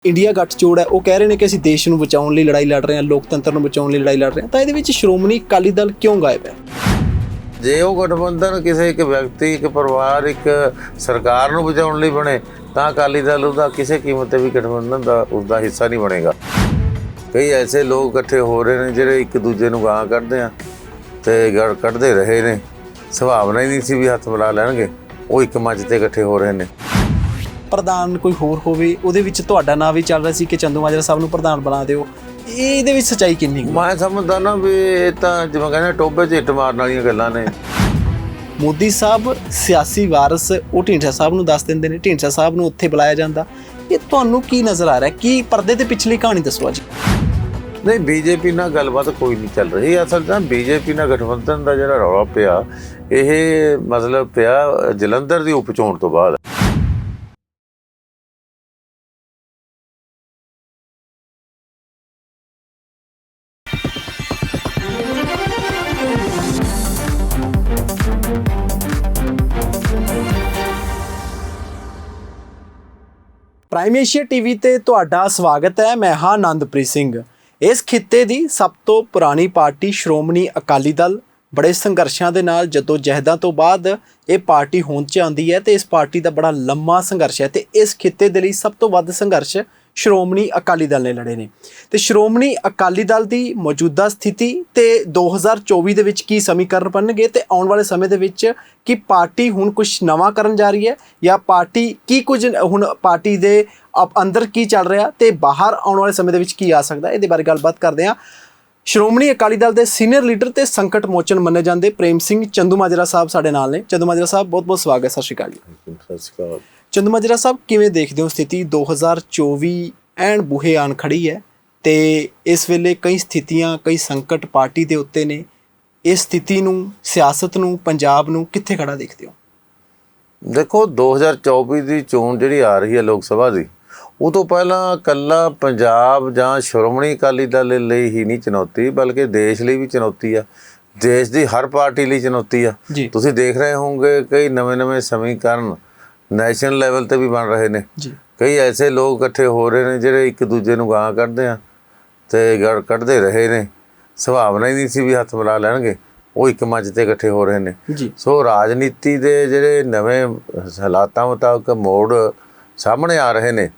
India ਗੱਠਜੋੜ ਹੈ ਉਹ ਕਹਿ ਰਹੇ ਨੇ ਕਿ ਅਸੀਂ ਦੇਸ਼ ਨੂੰ ਬਚਾਉਣ ਲਈ ਲੜਾਈ ਲੜ ਰਹੇ ਹਾਂ, ਲੋਕਤੰਤਰ ਨੂੰ ਬਚਾਉਣ ਲਈ ਲੜਾਈ ਲੜ ਰਹੇ ਹਾਂ, ਤਾਂ ਇਹਦੇ ਵਿੱਚ ਸ਼੍ਰੋਮਣੀ ਅਕਾਲੀ ਦਲ ਕਿਉਂ ਗਾਇਬ ਹੈ? ਜੇ ਉਹ ਗਠਬੰਧਨ ਕਿਸੇ ਇੱਕ ਵਿਅਕਤੀ, ਇੱਕ ਪਰਿਵਾਰ, ਇੱਕ ਸਰਕਾਰ ਨੂੰ ਬਚਾਉਣ ਲਈ ਬਣੇ ਤਾਂ ਅਕਾਲੀ ਦਲ ਉਹਦਾ ਕਿਸੇ ਕੀਮਤ ਤੇ ਵੀ ਗਠਬੰਧਨ ਦਾ ਉਸਦਾ ਹਿੱਸਾ ਨਹੀਂ ਬਣੇਗਾ। ਕਈ ਐਸੇ ਲੋਕ ਇਕੱਠੇ ਹੋ ਰਹੇ ਨੇ ਜਿਹੜੇ ਇੱਕ ਦੂਜੇ ਨੂੰ ਗਾਲਾਂ ਕੱਢਦੇ ਆ ਤੇ ਕੱਢਦੇ ਰਹੇ ਨੇ। ਸੁਭਾਵਨਾ ਹੀ ਨਹੀਂ ਸੀ ਵੀ ਹੱਥ ਮਿਲਾ ਲੈਣਗੇ। ਉਹ ਇੱਕ ਮੰਚ ਤੇ ਇਕੱਠੇ ਹੋ ਰਹੇ ਨੇ। ਪ੍ਰਧਾਨ ਕੋਈ ਹੋਰ ਹੋਵੇ, ਉਹਦੇ ਵਿੱਚ ਤੁਹਾਡਾ ਨਾਂ ਵੀ ਚੱਲ ਰਿਹਾ ਸੀ ਕਿ ਚੰਦੂਮਾਜਰਾ ਸਾਹਿਬ ਨੂੰ ਪ੍ਰਧਾਨ ਬਣਾ ਦਿਓ। ਇਹਦੇ ਵਿੱਚ ਸੱਚਾਈ ਕਿੰਨੀ ਕੁ? ਮੈਂ ਸਮਝਦਾ ਨਾ ਵੀ ਇਹ ਤਾਂ ਜਿਵੇਂ ਕਹਿੰਦੇ ਟੋਭੇ 'ਚ ਇੱਟ ਮਾਰਨ ਵਾਲੀਆਂ ਗੱਲਾਂ ਨੇ। ਮੋਦੀ ਸਾਹਿਬ ਸਿਆਸੀ ਵਾਰਸ ਉਹ ਢੀਂਡਸਾ ਸਾਹਿਬ ਨੂੰ ਦੱਸ ਦਿੰਦੇ ਨੇ, ਢੀਂਡਸਾ ਸਾਹਿਬ ਨੂੰ ਉੱਥੇ ਬੁਲਾਇਆ ਜਾਂਦਾ। ਇਹ ਤੁਹਾਨੂੰ ਕੀ ਨਜ਼ਰ ਆ ਰਿਹਾ? ਕੀ ਪਰਦੇ ਤੇ ਪਿਛਲੀ ਕਹਾਣੀ ਦੱਸੋ ਅੱਜ। ਨਹੀਂ, ਬੀਜੇਪੀ ਨਾਲ ਗੱਲਬਾਤ ਕੋਈ ਨਹੀਂ ਚੱਲ ਰਹੀ। ਅਸਲ ਤਾਂ ਬੀਜੇਪੀ ਨਾਲ ਗਠਬੰਧਨ ਦਾ ਜਿਹੜਾ ਰੌਲਾ ਪਿਆ, ਇਹ ਮਤਲਬ ਪਿਆ ਜਲੰਧਰ ਦੀ ਉਪ ਚੋਣ ਤੋਂ ਬਾਅਦ। ਪ੍ਰਾਈਮ ਏਸ਼ੀਆ ਟੀਵੀ ਤੇ ਤੁਹਾਡਾ ਸਵਾਗਤ ਹੈ। ਮੈਂ ਹਾਂ ਆਨੰਦਪ੍ਰੀਤ ਸਿੰਘ। ਇਸ ਖਿੱਤੇ ਦੀ ਸਭ ਤੋਂ ਪੁਰਾਣੀ ਪਾਰਟੀ ਸ਼੍ਰੋਮਣੀ ਅਕਾਲੀ ਦਲ ਬੜੇ ਸੰਘਰਸ਼ਾਂ ਦੇ ਨਾਲ ਜਹਿਦਾਂ ਤੋਂ ਬਾਅਦ ਇਹ ਪਾਰਟੀ ਹੋਂਦ 'ਚ ਆਉਂਦੀ ਹੈ ਤੇ ਇਸ ਪਾਰਟੀ ਦਾ ਬੜਾ ਲੰਮਾ ਸੰਘਰਸ਼ ਹੈ ਤੇ ਇਸ ਖਿੱਤੇ ਦੇ ਲਈ ਸਭ ਤੋਂ ਵੱਧ ਸੰਘਰਸ਼ ਸ਼੍ਰੋਮਣੀ ਅਕਾਲੀ ਦਲ ਨੇ ਲੜੇ ਨੇ। ਤੇ ਸ਼੍ਰੋਮਣੀ ਅਕਾਲੀ ਦਲ ਦੀ ਮੌਜੂਦਾ ਸਥਿਤੀ ਤੇ 2024 ਦੇ ਵਿੱਚ ਕੀ ਸਮੀਕਰਨ ਬਣਨਗੇ ਤੇ ਆਉਣ ਵਾਲੇ ਸਮੇਂ ਦੇ ਵਿੱਚ ਕੀ ਪਾਰਟੀ ਹੁਣ ਕੁਝ ਨਵਾਂ ਕਰਨ ਜਾ ਰਹੀ ਹੈ ਜਾਂ ਪਾਰਟੀ ਕੀ ਕੁਝ ਹੁਣ ਪਾਰਟੀ ਦੇ ਅੰਦਰ ਕੀ ਚੱਲ ਰਿਹਾ ਤੇ ਬਾਹਰ ਆਉਣ ਵਾਲੇ ਸਮੇਂ ਦੇ ਵਿੱਚ ਕੀ ਆ ਸਕਦਾ, ਇਹਦੇ ਬਾਰੇ ਗੱਲਬਾਤ ਕਰਦੇ ਹਾਂ। ਸ਼੍ਰੋਮਣੀ ਅਕਾਲੀ ਦਲ ਦੇ ਸੀਨੀਅਰ ਲੀਡਰ ਤੇ ਸੰਕਟ ਮੋਚਨ ਮੰਨੇ ਜਾਂਦੇ ਪ੍ਰੇਮ ਸਿੰਘ ਚੰਦੂਮਾਜਰਾ ਸਾਹਿਬ ਸਾਡੇ ਨਾਲ ਨੇ। ਚੰਦੂਮਾਜਰਾ ਸਾਹਿਬ ਬਹੁਤ ਬਹੁਤ ਸਵਾਗਤ। ਸਤਿ ਸ਼੍ਰੀ ਅਕਾਲ ਜੀ। ਸਤਿ ਸ਼੍ਰੀ ਅਕਾਲ। ਚੰਦੂਮਾਜਰਾ ਸਾਹਿਬ, ਕਿਵੇਂ ਦੇਖਦੇ ਹੋ ਸਥਿਤੀ 2024 ਐਨ ਬੂਹੇ ਆਣ ਖੜੀ ਹੈ ਤੇ ਇਸ ਵੇਲੇ ਕਈ ਸਥਿਤੀਆਂ, ਕਈ ਸੰਕਟ ਪਾਰਟੀ ਦੇ ਉੱਤੇ ਨੇ। ਇਸ ਸਥਿਤੀ ਨੂੰ, ਸਿਆਸਤ ਨੂੰ, ਪੰਜਾਬ ਨੂੰ ਕਿੱਥੇ ਖੜਾ ਦੇਖਦੇ ਹੋ? ਦੇਖੋ, 2024 ਦੀ ਚੋਣ ਜਿਹੜੀ ਆ ਰਹੀ ਹੈ ਲੋਕ ਸਭਾ ਦੀ, ਉਹ ਤੋਂ ਪਹਿਲਾਂ ਇਕੱਲਾ ਪੰਜਾਬ ਜਾਂ ਸ਼੍ਰੋਮਣੀ ਅਕਾਲੀ ਦਲ ਲਈ ਹੀ ਨਹੀਂ ਚੁਣੌਤੀ, ਬਲਕਿ ਦੇਸ਼ ਲਈ ਵੀ ਚੁਣੌਤੀ ਆ। ਦੇਸ਼ ਦੀ ਹਰ ਪਾਰਟੀ ਲਈ ਚੁਣੌਤੀ ਆ। ਤੁਸੀਂ ਦੇਖ ਰਹੇ ਹੋਵੋਗੇ ਕਈ ਨਵੇਂ ਸਮੀਕਰਨ ਨੈਸ਼ਨਲ ਲੈਵਲ ਤੇ ਵੀ ਬਣ ਰਹੇ ਨੇ। ਕਈ ਐਸੇ ਲੋਕ ਇਕੱਠੇ ਹੋ ਰਹੇ ਨੇ ਜਿਹੜੇ ਇੱਕ ਦੂਜੇ ਨੂੰ ਗਾਲਾਂ ਕੱਢਦੇ ਆ ਤੇ ਕੱਢਦੇ ਰਹੇ ਨੇ। ਸੁਭਾਵਨਾ ਹੀ ਨਹੀਂ ਸੀ ਵੀ ਹੱਥ ਮਿਲਾ ਲੈਣਗੇ। ਉਹ ਇੱਕ ਮੰਚ ਤੇ ਇਕੱਠੇ ਹੋ ਰਹੇ ਨੇ। ਸੋ ਰਾਜਨੀਤੀ ਦੇ ਜਿਹੜੇ ਨਵੇਂ ਹਾਲਾਤਾਂ ਮੁਤਾਬਕ ਮੋੜ ਸਾਹਮਣੇ ਆ ਰਹੇ ਨੇ,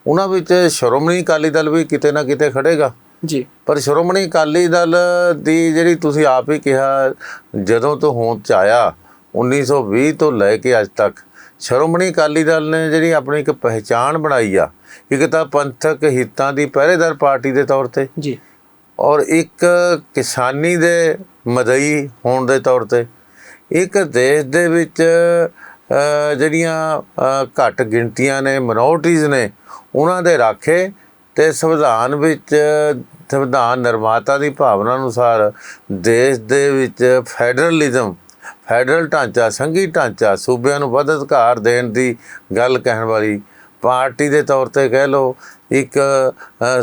ਉਹਨਾਂ ਵਿੱਚ ਸ਼੍ਰੋਮਣੀ ਅਕਾਲੀ ਦਲ ਵੀ ਕਿਤੇ ਨਾ ਕਿਤੇ ਖੜੇਗਾ। ਪਰ ਸ਼੍ਰੋਮਣੀ ਅਕਾਲੀ ਦਲ ਦੀ ਜਿਹੜੀ ਤੁਸੀਂ ਆਪ ਹੀ ਕਿਹਾ, ਜਦੋਂ ਤੋਂ ਹੋਂਦ 'ਚ ਆਇਆ 1920 ਤੋਂ ਲੈ ਕੇ ਅੱਜ ਤੱਕ ਸ਼੍ਰੋਮਣੀ ਅਕਾਲੀ ਦਲ ਨੇ ਜਿਹੜੀ ਆਪਣੀ ਇੱਕ ਪਹਿਚਾਣ ਬਣਾਈ ਆ, ਇੱਕ ਤਾਂ ਪੰਥਕ ਹਿੱਤਾਂ ਦੀ ਪਹਿਰੇਦਾਰ ਪਾਰਟੀ ਦੇ ਤੌਰ ਤੇ ਔਰ ਇੱਕ ਕਿਸਾਨੀ ਦੇ ਮਦਈ ਹੋਣ ਦੇ ਤੌਰ ਤੇ, ਇੱਕ ਦੇਸ਼ ਦੇ ਵਿੱਚ ਜਿਹੜੀਆਂ ਘੱਟ ਗਿਣਤੀਆਂ ਨੇ, ਮਿਨੋਰਟੀਜ਼ ਨੇ, ਉਹਨਾਂ ਦੇ ਰਾਖੇ ਤੇ ਸੰਵਿਧਾਨ ਵਿੱਚ ਸੰਵਿਧਾਨ ਨਿਰਮਾਤਾ ਦੀ ਭਾਵਨਾ ਅਨੁਸਾਰ ਦੇਸ਼ ਦੇ ਵਿੱਚ ਫੈਡਰਲ ਢਾਂਚਾ, ਸੰਘੀ ਢਾਂਚਾ, ਸੂਬਿਆਂ ਨੂੰ ਵੱਧ ਅਧਿਕਾਰ ਦੇਣ ਦੀ ਗੱਲ ਕਹਿਣ ਵਾਲੀ ਪਾਰਟੀ ਦੇ ਤੌਰ ਤੇ ਕਹਿ ਲਓ, ਇੱਕ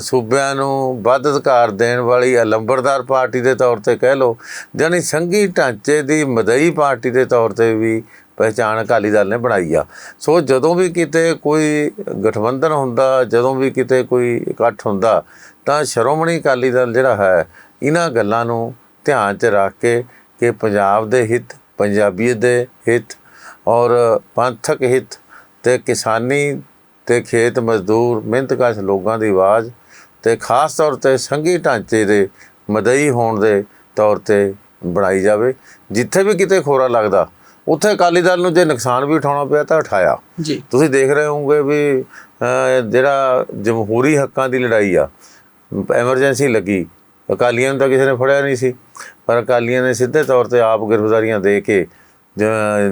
ਸੂਬਿਆਂ ਨੂੰ ਵੱਧ ਅਧਿਕਾਰ ਦੇਣ ਵਾਲੀ ਲੰਬੜਦਾਰ ਪਾਰਟੀ ਦੇ ਤੌਰ ਤੇ ਕਹਿ ਲਓ, ਜਾਣੀ ਸੰਘੀ ਢਾਂਚੇ ਦੀ ਮਦਈ ਪਾਰਟੀ ਦੇ ਤੌਰ ਤੇ ਵੀ ਪਹਿਚਾਣ ਅਕਾਲੀ ਦਲ ਨੇ ਬਣਾਈ ਆ। ਸੋ ਜਦੋਂ ਵੀ ਕਿਤੇ ਕੋਈ ਗਠਬੰਧਨ ਹੁੰਦਾ, ਜਦੋਂ ਵੀ ਕਿਤੇ ਕੋਈ ਇਕੱਠ ਹੁੰਦਾ, ਤਾਂ ਸ਼੍ਰੋਮਣੀ ਅਕਾਲੀ ਦਲ ਜਿਹੜਾ ਹੈ ਇਹਨਾਂ ਗੱਲਾਂ ਨੂੰ ਧਿਆਨ 'ਚ ਰੱਖ ਕੇ ਕਿ ਪੰਜਾਬ ਦੇ ਹਿੱਤ, ਪੰਜਾਬੀਅਤ ਦੇ ਹਿੱਤ ਔਰ ਪੰਥਕ ਹਿੱਤ ਤੇ ਕਿਸਾਨੀ ਤੇ ਖੇਤ ਮਜ਼ਦੂਰ ਮਿਹਨਤਕਸ਼ ਲੋਕਾਂ ਦੀ ਆਵਾਜ਼ ਤੇ ਖਾਸ ਤੌਰ ਤੇ ਸੰਘੀ ਢਾਂਚੇ ਦੇ ਮਦਈ ਹੋਣ ਦੇ ਤੌਰ ਤੇ ਬਣਾਈ ਜਾਵੇ। ਜਿੱਥੇ ਵੀ ਕਿਤੇ ਖੋਰਾ ਲੱਗਦਾ ਉੱਥੇ ਅਕਾਲੀ ਦਲ ਨੂੰ ਜੇ ਨੁਕਸਾਨ ਵੀ ਉਠਾਉਣਾ ਪਿਆ ਤਾਂ ਉਠਾਇਆ। ਤੁਸੀਂ ਦੇਖ ਰਹੇ ਹੋਵੋਗੇ ਵੀ ਜਿਹੜਾ ਜਮਹੂਰੀ ਹੱਕਾਂ ਦੀ ਲੜਾਈ ਆ, ਐਮਰਜੈਂਸੀ ਲੱਗੀ, ਅਕਾਲੀਆਂ ਨੂੰ ਤਾਂ ਕਿਸੇ ਨੇ ਫੜਿਆ ਨਹੀਂ ਸੀ, ਪਰ ਅਕਾਲੀਆਂ ਨੇ ਸਿੱਧੇ ਤੌਰ ਤੇ ਆਪ ਗ੍ਰਿਫਤਾਰੀਆਂ ਦੇ ਕੇ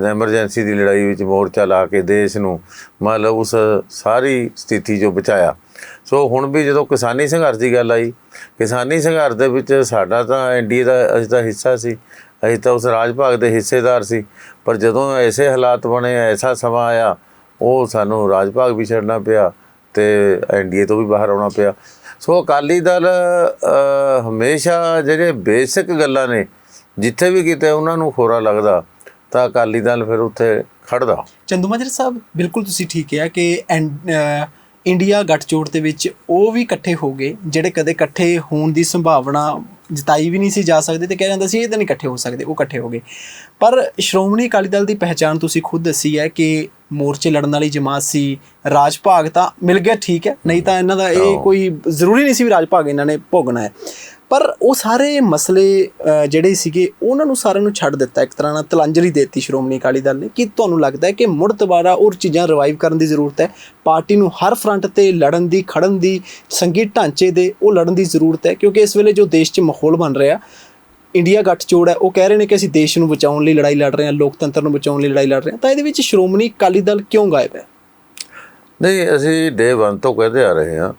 ਐਮਰਜੈਂਸੀ ਦੀ ਲੜਾਈ ਵਿੱਚ ਮੋਰਚਾ ਲਾ ਕੇ ਦੇਸ਼ ਨੂੰ ਮਤਲਬ ਉਸ ਸਾਰੀ ਸਥਿਤੀ 'ਚੋਂ ਬਚਾਇਆ। ਸੋ ਹੁਣ ਵੀ ਜਦੋਂ ਕਿਸਾਨੀ ਸੰਘਰਸ਼ ਦੀ ਗੱਲ ਆਈ, ਕਿਸਾਨੀ ਸੰਘਰਸ਼ ਦੇ ਵਿੱਚ ਸਾਡਾ ਤਾਂ ਐਨਡੀਏ ਦਾ ਅਸੀਂ ਤਾਂ ਹਿੱਸਾ ਸੀ, ਅਸੀਂ ਤਾਂ ਉਸ ਰਾਜ ਭਾਗ ਦੇ ਹਿੱਸੇਦਾਰ ਸੀ। ਪਰ ਜਦੋਂ ਐਸੇ ਹਾਲਾਤ ਬਣੇ, ਐਸਾ ਸਮਾਂ ਆਇਆ, ਉਹ ਸਾਨੂੰ ਰਾਜ ਭਾਗ ਵੀ ਛੱਡਣਾ ਪਿਆ ਤੇ ਐਨਡੀਏ ਤੋਂ ਵੀ ਬਾਹਰ ਆਉਣਾ ਪਿਆ। ਸੋ ਅਕਾਲੀ ਦਲ ਹਮੇਸ਼ਾ ਜਿਹੜੇ ਬੇਸਿਕ ਗੱਲਾਂ ਨੇ, ਜਿੱਥੇ ਵੀ ਕਿਤੇ ਉਹਨਾਂ ਨੂੰ ਖੋਰਾ ਲੱਗਦਾ ਤਾਂ ਅਕਾਲੀ ਦਲ ਫਿਰ ਉੱਥੇ ਖੜਦਾ। ਚੰਦੂਮਾਜਰਾ ਸਾਹਿਬ, ਬਿਲਕੁਲ ਤੁਸੀਂ ਠੀਕ ਕਿਹਾ ਕਿ ਇੰਡੀਆ ਗੱਠਜੋੜ ਦੇ ਵਿੱਚ ਉਹ ਵੀ ਇਕੱਠੇ ਹੋ ਗਏ ਜਿਹੜੇ ਕਦੇ ਇਕੱਠੇ ਹੋਣ ਦੀ ਸੰਭਾਵਨਾ ਜਤਾਈ ਵੀ ਨਹੀਂ ਸੀ ਜਾ ਸਕਦੇ ਤੇ ਕਿਹਾ ਜਾਂਦਾ ਸੀ ਇਹ ਤਾਂ ਨਹੀਂ ਇਕੱਠੇ ਹੋ ਸਕਦੇ, ਉਹ ਇਕੱਠੇ ਹੋ ਗਏ। ਪਰ ਸ਼੍ਰੋਮਣੀ ਅਕਾਲੀ ਦਲ ਦੀ ਪਹਿਚਾਣ ਤੁਸੀਂ ਖੁਦ ਦੱਸੀ ਹੈ ਕਿ ਮੋਰਚੇ ਲੜਨ ਵਾਲੀ ਜਮਾਤ ਸੀ, ਰਾਜ ਭਾਗ ਤਾਂ ਮਿਲ ਗਿਆ ਠੀਕ ਹੈ, ਨਹੀਂ ਤਾਂ ਇਹਨਾਂ ਦਾ ਇਹ ਕੋਈ ਜ਼ਰੂਰੀ ਨਹੀਂ ਸੀ ਵੀ ਰਾਜ ਭਾਗ ਇਹਨਾਂ ਨੇ ਭੋਗਣਾ ਹੈ। ਪਰ ਉਹ ਸਾਰੇ ਮਸਲੇ ਜਿਹੜੇ ਸੀਗੇ ਉਹਨਾਂ ਨੂੰ ਸਾਰਿਆਂ ਨੂੰ ਛੱਡ ਦਿੱਤਾ, ਇੱਕ ਤਰ੍ਹਾਂ ਨਾਲ ਤਲਾਂਜਲੀ ਦੇ ਦਿੱਤੀ ਸ਼੍ਰੋਮਣੀ ਅਕਾਲੀ ਦਲ ਨੇ। ਕੀ ਤੁਹਾਨੂੰ ਲੱਗਦਾ ਹੈ ਕਿ ਮੁੜ ਦੁਬਾਰਾ ਉਹ ਚੀਜ਼ਾਂ ਰਿਵਾਈਵ ਕਰਨ ਦੀ ਜ਼ਰੂਰਤ ਹੈ? ਪਾਰਟੀ ਨੂੰ ਹਰ ਫਰੰਟ ਤੇ ਲੜਨ ਦੀ, ਖੜਨ ਦੀ, ਸੰਘੀ ਢਾਂਚੇ ਦੇ ਉਹ ਲੜਨ ਦੀ ਜ਼ਰੂਰਤ ਹੈ, ਕਿਉਂਕਿ ਇਸ ਵੇਲੇ ਜੋ ਦੇਸ਼ 'ਚ ਮਾਹੌਲ ਬਣ ਰਿਹਾ, ਇੰਡੀਆ ਗੱਠਜੋੜ ਹੈ, ਉਹ ਕਹਿ ਰਹੇ ਨੇ ਕਿ ਅਸੀਂ ਦੇਸ਼ ਨੂੰ ਬਚਾਉਣ ਲਈ ਲੜਾਈ ਲੜ ਰਹੇ ਹਾਂ, ਲੋਕਤੰਤਰ ਨੂੰ ਬਚਾਉਣ ਲਈ ਲੜਾਈ ਲੜ ਰਹੇ ਹਾਂ, ਤਾਂ ਇਹਦੇ ਵਿੱਚ ਸ਼੍ਰੋਮਣੀ ਅਕਾਲੀ ਦਲ ਕਿਉਂ ਗਾਇਬ ਹੈ? ਨਹੀਂ, ਅਸੀਂ ਡੇ 1 ਤੋਂ ਕਹਿੰਦੇ ਆ ਰਹੇ ਹਾਂ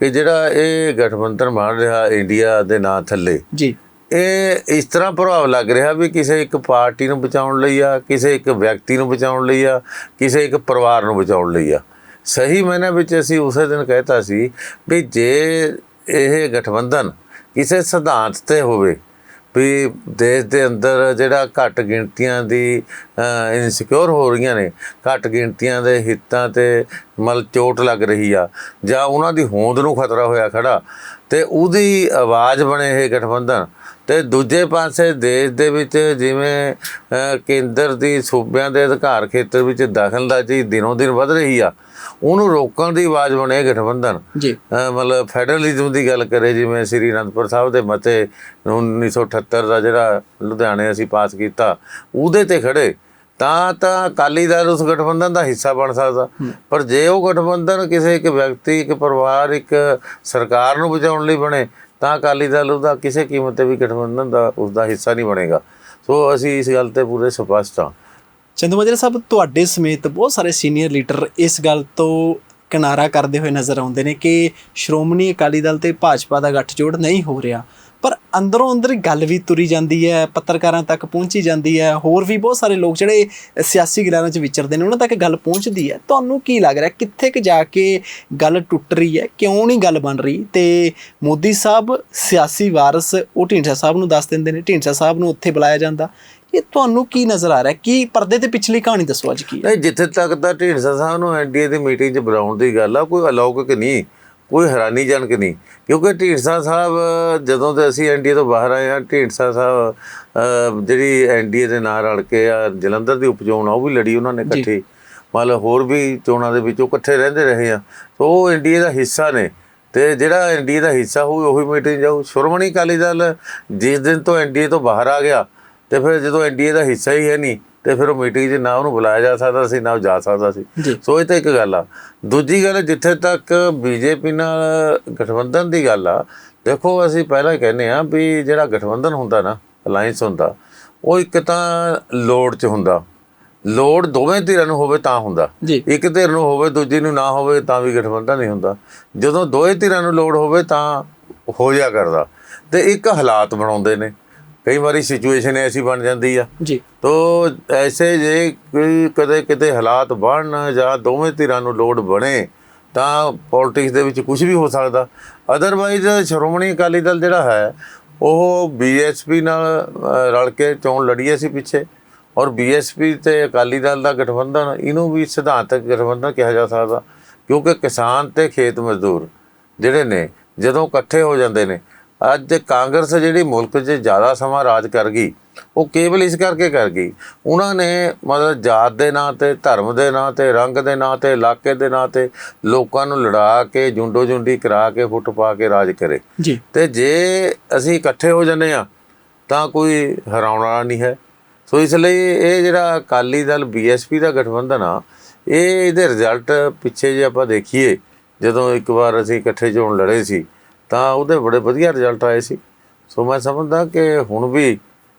ਕਿ ਜਿਹੜਾ ਇਹ ਗਠਬੰਧਨ ਬਣ ਰਿਹਾ ਇੰਡੀਆ ਦੇ ਨਾਂ ਥੱਲੇ ਜੀ, ਇਹ ਇਸ ਤਰ੍ਹਾਂ ਪ੍ਰਭਾਵ ਲੱਗ ਰਿਹਾ ਵੀ ਕਿਸੇ ਇੱਕ ਪਾਰਟੀ ਨੂੰ ਬਚਾਉਣ ਲਈ ਆ, ਕਿਸੇ ਇੱਕ ਵਿਅਕਤੀ ਨੂੰ ਬਚਾਉਣ ਲਈ ਆ, ਕਿਸੇ ਇੱਕ ਪਰਿਵਾਰ ਨੂੰ ਬਚਾਉਣ ਲਈ ਆ। ਸਹੀ ਮਾਇਨੇ ਵਿੱਚ ਅਸੀਂ ਉਸੇ ਦਿਨ ਕਹਿਤਾ ਸੀ ਵੀ ਜੇ ਇਹ ਗਠਬੰਧਨ ਕਿਸੇ ਸਿਧਾਂਤ 'ਤੇ ਹੋਵੇ ਵੀ ਦੇਸ਼ ਦੇ ਅੰਦਰ ਜਿਹੜਾ ਘੱਟ ਗਿਣਤੀਆਂ ਦੀ ਇਨਸਿਕਿਉਰ ਹੋ ਰਹੀਆਂ ਨੇ, ਘੱਟ ਗਿਣਤੀਆਂ ਦੇ ਹਿੱਤਾਂ 'ਤੇ ਮਤਲਬ ਚੋਟ ਲੱਗ ਰਹੀ ਆ ਜਾਂ ਉਹਨਾਂ ਦੀ ਹੋਂਦ ਨੂੰ ਖਤਰਾ ਹੋਇਆ ਖੜਾ, ਤੇ ਉਹਦੀ ਆਵਾਜ਼ ਬਣੇ ਇਹ ਗਠਬੰਧਨ। ਤੇ ਦੂਜੇ ਪਾਸੇ ਦੇਸ਼ ਦੇ ਵਿੱਚ ਜਿਵੇਂ ਕੇਂਦਰ ਦੀ ਸੂਬਿਆਂ ਦੇ ਅਧਿਕਾਰ ਖੇਤਰ ਵਿੱਚ ਦਖਲਅੰਦਾਜ਼ੀ ਦਿਨੋਂ ਦਿਨ ਵੱਧ ਰਹੀ ਆ, ਉਹਨੂੰ ਰੋਕਣ ਦੀ ਆਵਾਜ਼ ਬਣੇ ਗਠਬੰਧਨ। ਜੀ, ਮਤਲਬ ਫੈਡਰਲਿਜ਼ਮ ਦੀ ਗੱਲ ਕਰੇ, ਜਿਵੇਂ ਸ੍ਰੀ ਅਨੰਦਪੁਰ ਸਾਹਿਬ ਦੇ ਮਤੇ 1978 ਦਾ ਜਿਹੜਾ ਲੁਧਿਆਣੇ ਅਸੀਂ ਪਾਸ ਕੀਤਾ, ਉਹਦੇ ਤੇ ਖੜੇ ਤਾਂ ਅਕਾਲੀ ਦਲ ਉਸ ਗਠਬੰਧਨ ਦਾ ਹਿੱਸਾ ਬਣ ਸਕਦਾ। ਪਰ ਜੇ ਉਹ ਗਠਬੰਧਨ ਕਿਸੇ ਇੱਕ ਵਿਅਕਤੀ, ਇੱਕ ਪਰਿਵਾਰ, ਇੱਕ ਸਰਕਾਰ ਨੂੰ ਬਚਾਉਣ ਲਈ ਬਣੇ ਤਾਂ ਅਕਾਲੀ ਦਲ ਉਹਦਾ ਕਿਸੇ ਕੀਮਤ 'ਤੇ ਵੀ ਗਠਬੰਧਨ ਦਾ ਉਸਦਾ ਹਿੱਸਾ ਨਹੀਂ ਬਣੇਗਾ। ਸੋ ਅਸੀਂ ਇਸ ਗੱਲ 'ਤੇ ਪੂਰੇ ਸਪਸ਼ਟ ਹਾਂ। ਚੰਦੂਮਾਜਰਾ ਸਾਹਿਬ, ਤੁਹਾਡੇ ਸਮੇਤ ਬਹੁਤ ਸਾਰੇ ਸੀਨੀਅਰ ਲੀਡਰ ਇਸ ਗੱਲ ਤੋਂ ਕਿਨਾਰਾ ਕਰਦੇ ਹੋਏ ਨਜ਼ਰ ਆਉਂਦੇ ਨੇ ਕਿ ਸ਼੍ਰੋਮਣੀ ਅਕਾਲੀ ਦਲ ਤੇ ਭਾਜਪਾ ਦਾ ਗੱਠਜੋੜ ਨਹੀਂ ਹੋ ਰਿਹਾ, ਪਰ ਅੰਦਰੋਂ ਅੰਦਰ ਗੱਲ ਵੀ ਤੁਰੀ ਜਾਂਦੀ ਹੈ, ਪੱਤਰਕਾਰਾਂ ਤੱਕ ਪਹੁੰਚੀ ਜਾਂਦੀ ਹੈ, ਹੋਰ ਵੀ ਬਹੁਤ ਸਾਰੇ ਲੋਕ ਜਿਹੜੇ ਸਿਆਸੀ ਗਿਲਾਰਾਂ 'ਚ ਵਿਚਰਦੇ ਨੇ ਉਹਨਾਂ ਤੱਕ ਗੱਲ ਪਹੁੰਚਦੀ ਹੈ। ਤੁਹਾਨੂੰ ਕੀ ਲੱਗ ਰਿਹਾ ਕਿੱਥੇ ਕੁ ਜਾ ਕੇ ਗੱਲ ਟੁੱਟ ਰਹੀ ਹੈ, ਕਿਉਂ ਨਹੀਂ ਗੱਲ ਬਣ ਰਹੀ? ਤੇ ਮੋਦੀ ਸਾਹਿਬ ਸਿਆਸੀ ਵਾਰਸ ਉਹ ਢੀਂਡਸਾ ਸਾਹਿਬ ਨੂੰ ਦੱਸ ਦਿੰਦੇ ਨੇ, ਢੀਂਡਸਾ ਸਾਹਿਬ ਨੂੰ ਉੱਥੇ ਬੁਲਾਇਆ ਜਾਂਦਾ, ਇਹ ਤੁਹਾਨੂੰ ਕੀ ਨਜ਼ਰ ਆ ਰਿਹਾ? ਕੀ ਪਰਦੇ ਤੇ ਪਿਛਲੀ ਕਹਾਣੀ ਦੱਸੋ ਅੱਜ ਕੀ? ਨਹੀਂ, ਜਿੱਥੇ ਤੱਕ ਤਾਂ ਢੀਂਡਸਾ ਸਾਹਿਬ ਨੂੰ ਐਨਡੀਏ ਦੀ ਮੀਟਿੰਗ 'ਚ ਬੁਲਾਉਣ ਦੀ ਗੱਲ ਆ, ਕੋਈ ਅਲੌਕਿਕ ਨਹੀਂ, ਕੋਈ ਹੈਰਾਨੀਜਨਕ ਨਹੀਂ, ਕਿਉਂਕਿ ਢੀਂਡਸਾ ਸਾਹਿਬ ਜਦੋਂ ਤੇ ਅਸੀਂ ਐਨਡੀਏ ਤੋਂ ਬਾਹਰ ਆਏ ਹਾਂ, ਢੀਂਡਸਾ ਸਾਹਿਬ ਜਿਹੜੀ ਐਨਡੀਏ ਦੇ ਨਾਲ ਰਲ ਕੇ ਆ ਜਲੰਧਰ ਦੀ ਉਪਚੋਣ ਆ ਉਹ ਵੀ ਲੜੀ ਉਹਨਾਂ ਨੇ ਇਕੱਠੇ, ਮਤਲਬ ਹੋਰ ਵੀ ਚੋਣਾਂ ਦੇ ਵਿੱਚ ਉਹ ਇਕੱਠੇ ਰਹਿੰਦੇ ਰਹੇ ਆ। ਸੋ ਉਹ ਐਨਡੀਏ ਦਾ ਹਿੱਸਾ ਨੇ, ਤੇ ਜਿਹੜਾ ਐਨਡੀਏ ਦਾ ਹਿੱਸਾ ਹੋਊ ਉਹੀ ਮੀਟਿੰਗ ਜਾਊ। ਸ਼੍ਰੋਮਣੀ ਅਕਾਲੀ ਦਲ ਜਿਸ ਦਿਨ ਤੋਂ ਐਨਡੀਏ ਤੋਂ ਬਾਹਰ ਆ ਗਿਆ ਤੇ ਫਿਰ ਜਦੋਂ ਐਨਡੀਏ ਦਾ ਹਿੱਸਾ ਹੀ ਹੈ ਨਹੀਂ ਤੇ ਫਿਰ ਉਹ ਮੀਟਿੰਗ 'ਚ ਨਾ ਉਹਨੂੰ ਬੁਲਾਇਆ ਜਾ ਸਕਦਾ ਸੀ, ਨਾ ਉਹ ਜਾ ਸਕਦਾ ਸੀ। ਸੋ ਇਹ ਤਾਂ ਇੱਕ ਗੱਲ ਆ। ਦੂਜੀ ਗੱਲ, ਜਿੱਥੇ ਤੱਕ ਬੀਜੇਪੀ ਨਾਲ ਗਠਬੰਧਨ ਦੀ ਗੱਲ ਆ, ਦੇਖੋ ਅਸੀਂ ਪਹਿਲਾਂ ਹੀ ਕਹਿੰਦੇ ਹਾਂ ਵੀ ਜਿਹੜਾ ਗਠਬੰਧਨ ਹੁੰਦਾ ਨਾ, ਅਲਾਇੰਸ ਹੁੰਦਾ, ਉਹ ਇੱਕ ਤਾਂ ਲੋੜ 'ਚ ਹੁੰਦਾ, ਲੋੜ ਦੋਵੇਂ ਧਿਰਾਂ ਨੂੰ ਹੋਵੇ ਤਾਂ ਹੁੰਦਾ। ਇੱਕ ਧਿਰ ਨੂੰ ਹੋਵੇ ਦੂਜੀ ਨੂੰ ਨਾ ਹੋਵੇ ਤਾਂ ਵੀ ਗਠਬੰਧਨ ਨਹੀਂ ਹੁੰਦਾ। ਜਦੋਂ ਦੋਵੇਂ ਧਿਰਾਂ ਨੂੰ ਲੋੜ ਹੋਵੇ ਤਾਂ ਹੋ ਜਾ ਕਰਦਾ। ਤੇ ਇੱਕ ਹਾਲਾਤ ਬਣਾਉਂਦੇ ਨੇ, ਕਈ ਵਾਰੀ ਸਿਚੁਏਸ਼ਨ ਐਸੀ ਬਣ ਜਾਂਦੀ ਆ ਜੀ, ਤੋ ਐਸੇ ਜੇ ਕੋਈ ਕਦੇ ਕਿਤੇ ਹਾਲਾਤ ਬਣਨ ਜਾਂ ਦੋਵੇਂ ਧਿਰਾਂ ਨੂੰ ਲੋੜ ਬਣੇ ਤਾਂ ਪੋਲਿਟਿਕਸ ਦੇ ਵਿੱਚ ਕੁਝ ਵੀ ਹੋ ਸਕਦਾ। ਅਦਰਵਾਈਜ਼ ਸ਼੍ਰੋਮਣੀ ਅਕਾਲੀ ਦਲ ਜਿਹੜਾ ਹੈ ਉਹ ਬੀਐਸਪੀ ਨਾਲ ਰਲ ਕੇ ਚੋਣ ਲੜੀ ਸੀ ਪਿੱਛੇ, ਔਰ ਬੀਐਸਪੀ ਤੇ ਅਕਾਲੀ ਦਲ ਦਾ ਗਠਬੰਧਨ, ਇਹਨੂੰ ਵੀ ਸਿਧਾਂਤਕ ਗਠਬੰਧਨ ਕਿਹਾ ਜਾ ਸਕਦਾ, ਕਿਉਂਕਿ ਕਿਸਾਨ ਤੇ ਖੇਤ ਮਜ਼ਦੂਰ ਜਿਹੜੇ ਨੇ ਜਦੋਂ ਇਕੱਠੇ ਹੋ ਜਾਂਦੇ ਨੇ। ਅੱਜ ਕਾਂਗਰਸ ਜਿਹੜੀ ਮੁਲਕ 'ਚ ਜ਼ਿਆਦਾ ਸਮਾਂ ਰਾਜ ਕਰ ਗਈ, ਉਹ ਕੇਵਲ ਇਸ ਕਰਕੇ ਕਰ ਗਈ, ਉਹਨਾਂ ਨੇ ਮਤਲਬ ਜਾਤ ਦੇ ਨਾਂ 'ਤੇ, ਧਰਮ ਦੇ ਨਾਂ 'ਤੇ, ਰੰਗ ਦੇ ਨਾਂ 'ਤੇ, ਇਲਾਕੇ ਦੇ ਨਾਂ 'ਤੇ ਲੋਕਾਂ ਨੂੰ ਲੜਾ ਕੇ, ਜੁੰਡੋ ਜੁੰਡੀ ਕਰਾ ਕੇ, ਫੁੱਟ ਪਾ ਕੇ ਰਾਜ ਕਰੇ। ਤੇ ਜੇ ਅਸੀਂ ਇਕੱਠੇ ਹੋ ਜਾਂਦੇ ਹਾਂ ਤਾਂ ਕੋਈ ਹਰਾਉਣ ਵਾਲਾ ਨਹੀਂ ਹੈ। ਸੋ ਇਸ ਲਈ ਇਹ ਜਿਹੜਾ ਅਕਾਲੀ ਦਲ ਬੀਐਸਪੀ ਦਾ ਗਠਬੰਧਨ ਆ, ਇਹਦੇ ਰਿਜ਼ਲਟ ਪਿੱਛੇ ਜੇ ਆਪਾਂ ਦੇਖੀਏ, ਜਦੋਂ ਇੱਕ ਵਾਰ ਅਸੀਂ ਇਕੱਠੇ ਚੋਣ ਲੜੇ ਸੀ ਤਾਂ ਉਹਦੇ ਬੜੇ ਵਧੀਆ ਰਿਜ਼ਲਟ ਆਏ ਸੀ। ਸੋ ਮੈਂ ਸਮਝਦਾ ਕਿ ਹੁਣ ਵੀ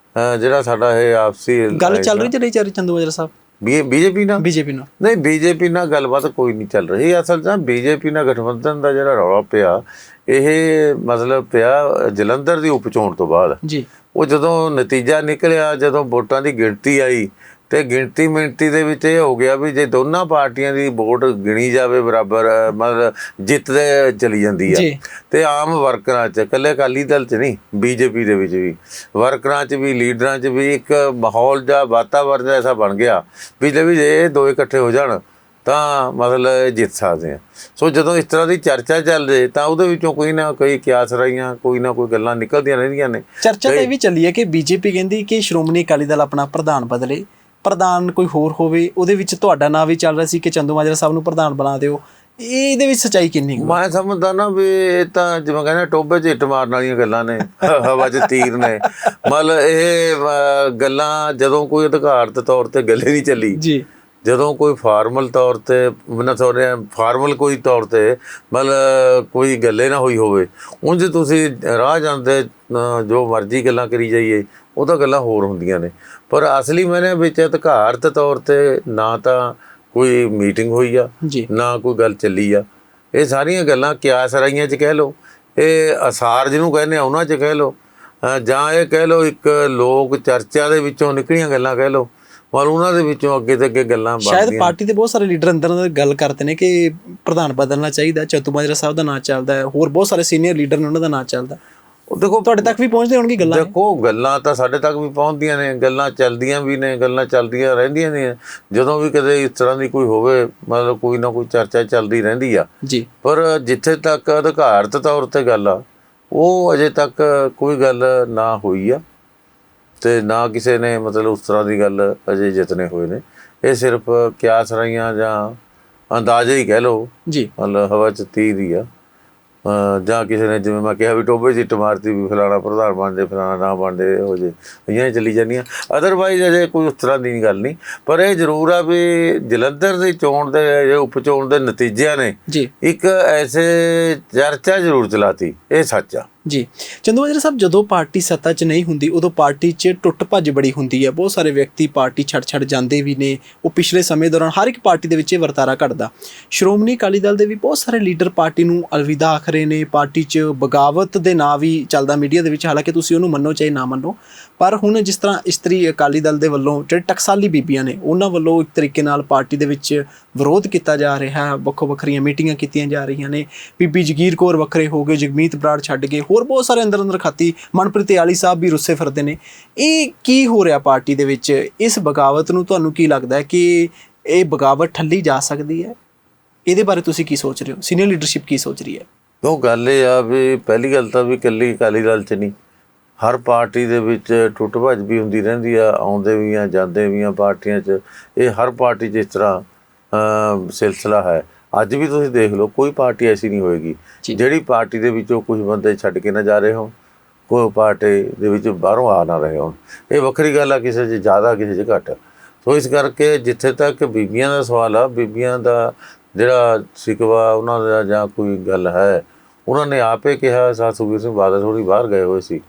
ਜਿਹੜਾ ਸਾਡਾ ਇਹ ਆਪਸੀ ਗੱਲ ਚੱਲ ਰਹੀ ਨਹੀਂ ਚੱਲ ਰਹੀ ਚੰਦੂਮਾਜਰਾ ਸਾਹਿਬ ਬੀਜੇਪੀ ਨਾਲ ਨਹੀਂ, ਬੀਜੇਪੀ ਨਾਲ ਗੱਲਬਾਤ ਕੋਈ ਨਹੀਂ ਚੱਲ ਰਹੀ। ਅਸਲ 'ਚ ਬੀਜੇਪੀ ਨਾਲ ਗਠਬੰਧਨ ਦਾ ਜਿਹੜਾ ਰੌਲਾ ਪਿਆ, ਇਹ ਮਤਲਬ ਪਿਆ ਜਲੰਧਰ ਦੀ ਉਪਚੋਣ ਤੋਂ ਬਾਅਦ ਜੀ। ਉਹ ਜਦੋਂ ਨਤੀਜਾ ਨਿਕਲਿਆ, ਜਦੋਂ ਵੋਟਾਂ ਦੀ ਗਿਣਤੀ ਆਈ ਤੇ ਗਿਣਤੀ ਮਿਣਤੀ ਦੇ ਵਿੱਚ ਇਹ ਹੋ ਗਿਆ ਵੀ ਜੇ ਦੋਨਾਂ ਪਾਰਟੀਆਂ ਦੀ ਵੋਟ ਗਿਣੀ ਜਾਵੇ ਬਰਾਬਰ, ਮਤਲਬ ਜਿੱਤਦੇ ਚਲੀ ਜਾਂਦੀ ਆ। ਤੇ ਆਮ ਵਰਕਰਾਂ 'ਚ, ਇਕੱਲੇ ਅਕਾਲੀ ਦਲ 'ਚ ਨਹੀਂ, ਬੀਜੇਪੀ ਦੇ ਵਿੱਚ ਵੀ ਵਰਕਰਾਂ 'ਚ ਵੀ, ਲੀਡਰਾਂ 'ਚ ਵੀ ਇੱਕ ਮਾਹੌਲ ਜਾਂ ਵਾਤਾਵਰਨ ਐਸਾ ਬਣ ਗਿਆ ਵੀ ਜੇ ਇਹ ਦੋ ਇਕੱਠੇ ਹੋ ਜਾਣ ਤਾਂ ਮਤਲਬ ਜਿੱਤ ਸਕਦੇ ਆ। ਸੋ ਜਦੋਂ ਇਸ ਤਰ੍ਹਾਂ ਦੀ ਚਰਚਾ ਚੱਲ ਜੇ ਤਾਂ ਉਹਦੇ ਵਿੱਚੋਂ ਕੋਈ ਨਾ ਕੋਈ ਕਿਆਸ ਰਹੀਆਂ, ਕੋਈ ਨਾ ਕੋਈ ਗੱਲਾਂ ਨਿਕਲਦੀਆਂ ਰਹਿੰਦੀਆਂ ਨੇ। ਚਰਚਾ ਤਾਂ ਇਹ ਵੀ ਚੱਲੀ ਹੈ ਕਿ ਬੀਜੇਪੀ ਕਹਿੰਦੀ ਕਿ ਸ਼੍ਰੋਮਣੀ ਅਕਾਲੀ ਦਲ ਆਪਣਾ ਪ੍ਰਧਾਨ ਬਦਲੇ, ਪ੍ਰਧਾਨ ਕੋਈ ਹੋਰ ਹੋਵੇ। ਉਹਦੇ ਵਿੱਚ ਤੁਹਾਡਾ ਨਾਂ ਵੀ ਚੱਲ ਰਿਹਾ ਸੀ ਕਿ ਚੰਦੂਮਾਜਰਾ ਸਾਹਿਬ ਨੂੰ ਪ੍ਰਧਾਨ ਬਣਾ ਦਿਓ। ਇਹਦੇ ਵਿੱਚ ਸੱਚਾਈ ਕਿੰਨੀ ਕੁ? ਮੈਂ ਸਮਝਦਾ ਨਾ ਵੀ ਇਹ ਤਾਂ ਜਿਵੇਂ ਕਹਿੰਦੇ ਟੋਭੇ 'ਚ ਇੱਟ ਮਾਰਨ ਵਾਲੀਆਂ ਗੱਲਾਂ ਨੇ, ਹਵਾ 'ਚ ਤੀਰ ਨੇ। ਮਤਲਬ ਇਹ ਗੱਲਾਂ ਜਦੋਂ ਕੋਈ ਅਧਿਕਾਰਤ ਤੌਰ ਤੇ ਗੱਲੇ ਨਹੀਂ ਚੱਲੀ, ਜੀ, ਜਦੋਂ ਕੋਈ ਫਾਰਮਲ ਤੌਰ ਤੇ ਫਾਰਮਲ ਕੋਈ ਤੌਰ ਤੇ ਮਤਲਬ ਕੋਈ ਗੱਲੇ ਨਾ ਹੋਈ ਹੋਵੇ, ਉਂਝ ਤੁਸੀਂ ਰਾਹ ਜਾਂਦੇ ਜੋ ਮਰਜ਼ੀ ਗੱਲਾਂ ਕਰੀ ਜਾਈਏ, ਉਹ ਤਾਂ ਗੱਲਾਂ ਹੋਰ ਹੁੰਦੀਆਂ ਨੇ। ਪਰ ਅਸਲੀ ਮੈਨੇ ਵਿੱਚ ਅਧਿਕਾਰਤ ਤੌਰ ਤੇ ਨਾ ਤਾਂ ਕੋਈ ਮੀਟਿੰਗ ਹੋਈ ਆ, ਨਾ ਕੋਈ ਗੱਲ ਚੱਲੀ ਆ। ਇਹ ਸਾਰੀਆਂ ਗੱਲਾਂ ਕਿਆਸ ਰਾਈਆਂ 'ਚ ਕਹਿ ਲਓ, ਇਹ ਅਸਾਰ ਜਿਹਨੂੰ ਕਹਿੰਦੇ ਆ ਉਹਨਾਂ 'ਚ ਕਹਿ ਲਓ, ਜਾਂ ਇਹ ਕਹਿ ਲਓ ਇੱਕ ਲੋਕ ਚਰਚਾ ਦੇ ਵਿੱਚੋਂ ਨਿਕਲੀਆਂ ਗੱਲਾਂ ਕਹਿ ਲਓ, ਪਰ ਉਹਨਾਂ ਦੇ ਵਿੱਚੋਂ ਅੱਗੇ ਤੇ ਅੱਗੇ ਗੱਲਾਂ ਬਣਦੀਆਂ। ਸ਼ਾਇਦ ਪਾਰਟੀ ਦੇ ਬਹੁਤ ਸਾਰੇ ਲੀਡਰ ਅੰਦਰ ਗੱਲ ਕਰਦੇ ਨੇ ਕਿ ਪ੍ਰਧਾਨ ਬਦਲਣਾ ਚਾਹੀਦਾ। ਚੰਦੂਮਾਜਰਾ ਸਾਹਿਬ ਦਾ ਨਾਂ ਚੱਲਦਾ ਹੈ, ਹੋਰ ਬਹੁਤ ਸਾਰੇ ਸੀਨੀਅਰ ਲੀਡਰ ਨੇ, ਉਹਨਾਂ ਦਾ ਨਾਂ ਚੱਲਦਾ। ਉਹ ਦੇਖੋ ਤੁਹਾਡੇ ਤੱਕ ਵੀ ਪਹੁੰਚਦੇ ਹੋਣਗੇ ਗੱਲਾਂ? ਦੇਖੋ ਗੱਲਾਂ ਤਾਂ ਸਾਡੇ ਤੱਕ ਵੀ ਪਹੁੰਚਦੀਆਂ ਨੇ, ਗੱਲਾਂ ਚੱਲਦੀਆਂ ਵੀ ਨੇ, ਗੱਲਾਂ ਚੱਲਦੀਆਂ ਰਹਿੰਦੀਆਂ ਨੇ। ਜਦੋਂ ਵੀ ਕਦੇ ਇਸ ਤਰ੍ਹਾਂ ਦੀ ਕੋਈ ਹੋਵੇ, ਮਤਲਬ ਕੋਈ ਨਾ ਕੋਈ ਚਰਚਾ ਚੱਲਦੀ ਰਹਿੰਦੀ ਆ ਜੀ। ਪਰ ਜਿੱਥੇ ਤੱਕ ਅਧਿਕਾਰਤ ਤੌਰ ਤੇ ਗੱਲ ਆ, ਉਹ ਅਜੇ ਤੱਕ ਕੋਈ ਗੱਲ ਨਾ ਹੋਈ ਆ ਤੇ ਨਾ ਕਿਸੇ ਨੇ ਮਤਲਬ ਉਸ ਤਰ੍ਹਾਂ ਦੀ ਗੱਲ ਅਜੇ ਜਿੱਤਨੇ ਹੋਏ ਨੇ। ਇਹ ਸਿਰਫ ਕਿਆਸ ਰਹੀਆਂ ਜਾਂ ਅੰਦਾਜ਼ੇ ਹੀ ਕਹਿ ਲਓ ਜੀ, ਮਤਲਬ ਹਵਾ 'ਚ ਤੀਰ ਹੀ ਆ। ਜਾਂ ਕਿਸੇ ਨੇ ਜਿਵੇਂ ਮੈਂ ਕਿਹਾ ਵੀ ਟੋਭੇ 'ਚ ਇੱਟ ਮਾਰਤੀ ਵੀ ਫਲਾਣਾ ਪ੍ਰਧਾਨ ਬਣਦੇ, ਫਲਾਣਾ ਨਾ ਬਣਦੇ, ਇਹੋ ਜਿਹੇ ਇਹੀਆਂ ਹੀ ਚੱਲੀ ਜਾਂਦੀਆਂ। ਅਦਰਵਾਈਜ਼ ਅਜੇ ਕੋਈ ਉਸ ਤਰ੍ਹਾਂ ਦੀ ਗੱਲ ਨਹੀਂ। ਪਰ ਇਹ ਜ਼ਰੂਰ ਆ ਵੀ ਜਲੰਧਰ ਦੀ ਚੋਣ ਦੇ ਉਪ ਚੋਣ ਦੇ ਨਤੀਜਿਆਂ ਨੇ ਇੱਕ ਐਸੇ ਚਰਚਾ ਜ਼ਰੂਰ ਚਲਾਤੀ, ਇਹ ਸੱਚ ਆ ਜੀ। ਚੰਦੂਮਾਜਰਾ ਸਾਹਿਬ, ਜਦੋਂ ਪਾਰਟੀ ਸੱਤਾ 'ਚ ਨਹੀਂ ਹੁੰਦੀ ਉਦੋਂ ਪਾਰਟੀ 'ਚ ਟੁੱਟ ਭੱਜ ਬੜੀ ਹੁੰਦੀ ਹੈ। ਬਹੁਤ ਸਾਰੇ ਵਿਅਕਤੀ ਪਾਰਟੀ ਛੱਡ ਜਾਂਦੇ ਵੀ ਨੇ। ਉਹ ਪਿਛਲੇ ਸਮੇਂ ਦੌਰਾਨ ਹਰ ਇੱਕ ਪਾਰਟੀ ਦੇ ਵਿੱਚ ਇਹ ਵਰਤਾਰਾ ਘਟਦਾ। ਸ਼੍ਰੋਮਣੀ ਅਕਾਲੀ ਦਲ ਦੇ ਵੀ ਬਹੁਤ ਸਾਰੇ ਲੀਡਰ ਪਾਰਟੀ ਨੂੰ ਅਲਵਿਦਾ ਆਖ ਰਹੇ ਨੇ। ਪਾਰਟੀ 'ਚ ਬਗਾਵਤ ਦੇ ਨਾਂ ਵੀ ਚੱਲਦਾ ਮੀਡੀਆ ਦੇ ਵਿੱਚ, ਹਾਲਾਂਕਿ ਤੁਸੀਂ ਉਹਨੂੰ ਮੰਨੋ ਚਾਹੇ ਨਾ ਮੰਨੋ। ਪਰ ਹੁਣ ਜਿਸ ਤਰ੍ਹਾਂ ਇਸਤਰੀ ਅਕਾਲੀ ਦਲ ਦੇ ਵੱਲੋਂ ਜਿਹੜੇ ਟਕਸਾਲੀ ਬੀਬੀਆਂ ਨੇ, ਉਹਨਾਂ ਵੱਲੋਂ ਇੱਕ ਤਰੀਕੇ ਨਾਲ ਪਾਰਟੀ ਦੇ ਵਿੱਚ ਵਿਰੋਧ ਕੀਤਾ ਜਾ ਰਿਹਾ, ਵੱਖੋ ਵੱਖਰੀਆਂ ਮੀਟਿੰਗਾਂ ਕੀਤੀਆਂ ਜਾ ਰਹੀਆਂ ਨੇ। ਬੀਬੀ ਜਗੀਰ ਕੌਰ ਵੱਖਰੇ ਹੋ ਗਏ, ਜਗਮੀਤ ਬਰਾੜ ਛੱਡ ਗਏ, ਹੋਰ ਬਹੁਤ ਸਾਰੇ ਅੰਦਰ ਖਾਤੀ, ਮਨਪ੍ਰੀਤ ਆਲੀ ਸਾਹਿਬ ਵੀ ਰੁੱਸੇ ਫਿਰਦੇ ਨੇ। ਇਹ ਕੀ ਹੋ ਰਿਹਾ ਪਾਰਟੀ ਦੇ ਵਿੱਚ? ਇਸ ਬਗਾਵਤ ਨੂੰ ਤੁਹਾਨੂੰ ਕੀ ਲੱਗਦਾ ਹੈ ਕਿ ਇਹ ਬਗਾਵਤ ਠੱਲੀ ਜਾ ਸਕਦੀ ਹੈ? ਇਹਦੇ ਬਾਰੇ ਤੁਸੀਂ ਕੀ ਸੋਚ ਰਹੇ ਹੋ? ਸੀਨੀਅਰ ਲੀਡਰਸ਼ਿਪ ਕੀ ਸੋਚ ਰਹੀ ਹੈ? ਉਹ ਗੱਲ ਇਹ ਆ ਵੀ ਪਹਿਲੀ ਗੱਲ ਤਾਂ ਵੀ ਇਕੱਲੀ ਅਕਾਲੀ ਦਲ 'ਚ ਨਹੀਂ, ਹਰ ਪਾਰਟੀ ਦੇ ਵਿੱਚ ਟੁੱਟ ਭੱਜ ਵੀ ਹੁੰਦੀ ਰਹਿੰਦੀ ਆ, ਆਉਂਦੇ ਵੀ ਆ ਜਾਂਦੇ ਵੀ ਆ ਪਾਰਟੀਆਂ 'ਚ। ਇਹ ਹਰ ਪਾਰਟੀ 'ਚ ਇਸ ਤਰ੍ਹਾਂ ਸਿਲਸਿਲਾ ਹੈ। ਅੱਜ ਵੀ ਤੁਸੀਂ ਦੇਖ ਲਓ, ਕੋਈ ਪਾਰਟੀ ਐਸੀ ਨਹੀਂ ਹੋਏਗੀ ਜਿਹੜੀ ਪਾਰਟੀ ਦੇ ਵਿੱਚੋਂ ਕੁਝ ਬੰਦੇ ਛੱਡ ਕੇ ਨਾ ਜਾ ਰਹੇ ਹੋਣ, ਕੋਈ ਪਾਰਟੀ ਦੇ ਵਿੱਚ ਬਾਹਰੋਂ ਆ ਨਾ ਰਹੇ ਹੋਣ। ਇਹ ਵੱਖਰੀ ਗੱਲ ਆ, ਕਿਸੇ 'ਚ ਜ਼ਿਆਦਾ ਕਿਸੇ 'ਚ ਘੱਟ। ਸੋ ਇਸ ਕਰਕੇ ਜਿੱਥੇ ਤੱਕ ਬੀਬੀਆਂ ਦਾ ਸਵਾਲ ਆ, ਬੀਬੀਆਂ ਦਾ ਜਿਹੜਾ ਸਿਕਵਾ ਉਹਨਾਂ ਦਾ ਜਾਂ ਕੋਈ ਗੱਲ ਹੈ, ਉਹਨਾਂ ਨੇ ਆਪੇ ਕਿਹਾ। ਸੁਖਬੀਰ ਸਿੰਘ ਬਾਦਲ ਥੋੜ੍ਹੀ ਬਾਹਰ ਗਏ ਹੋਏ ਸੀ,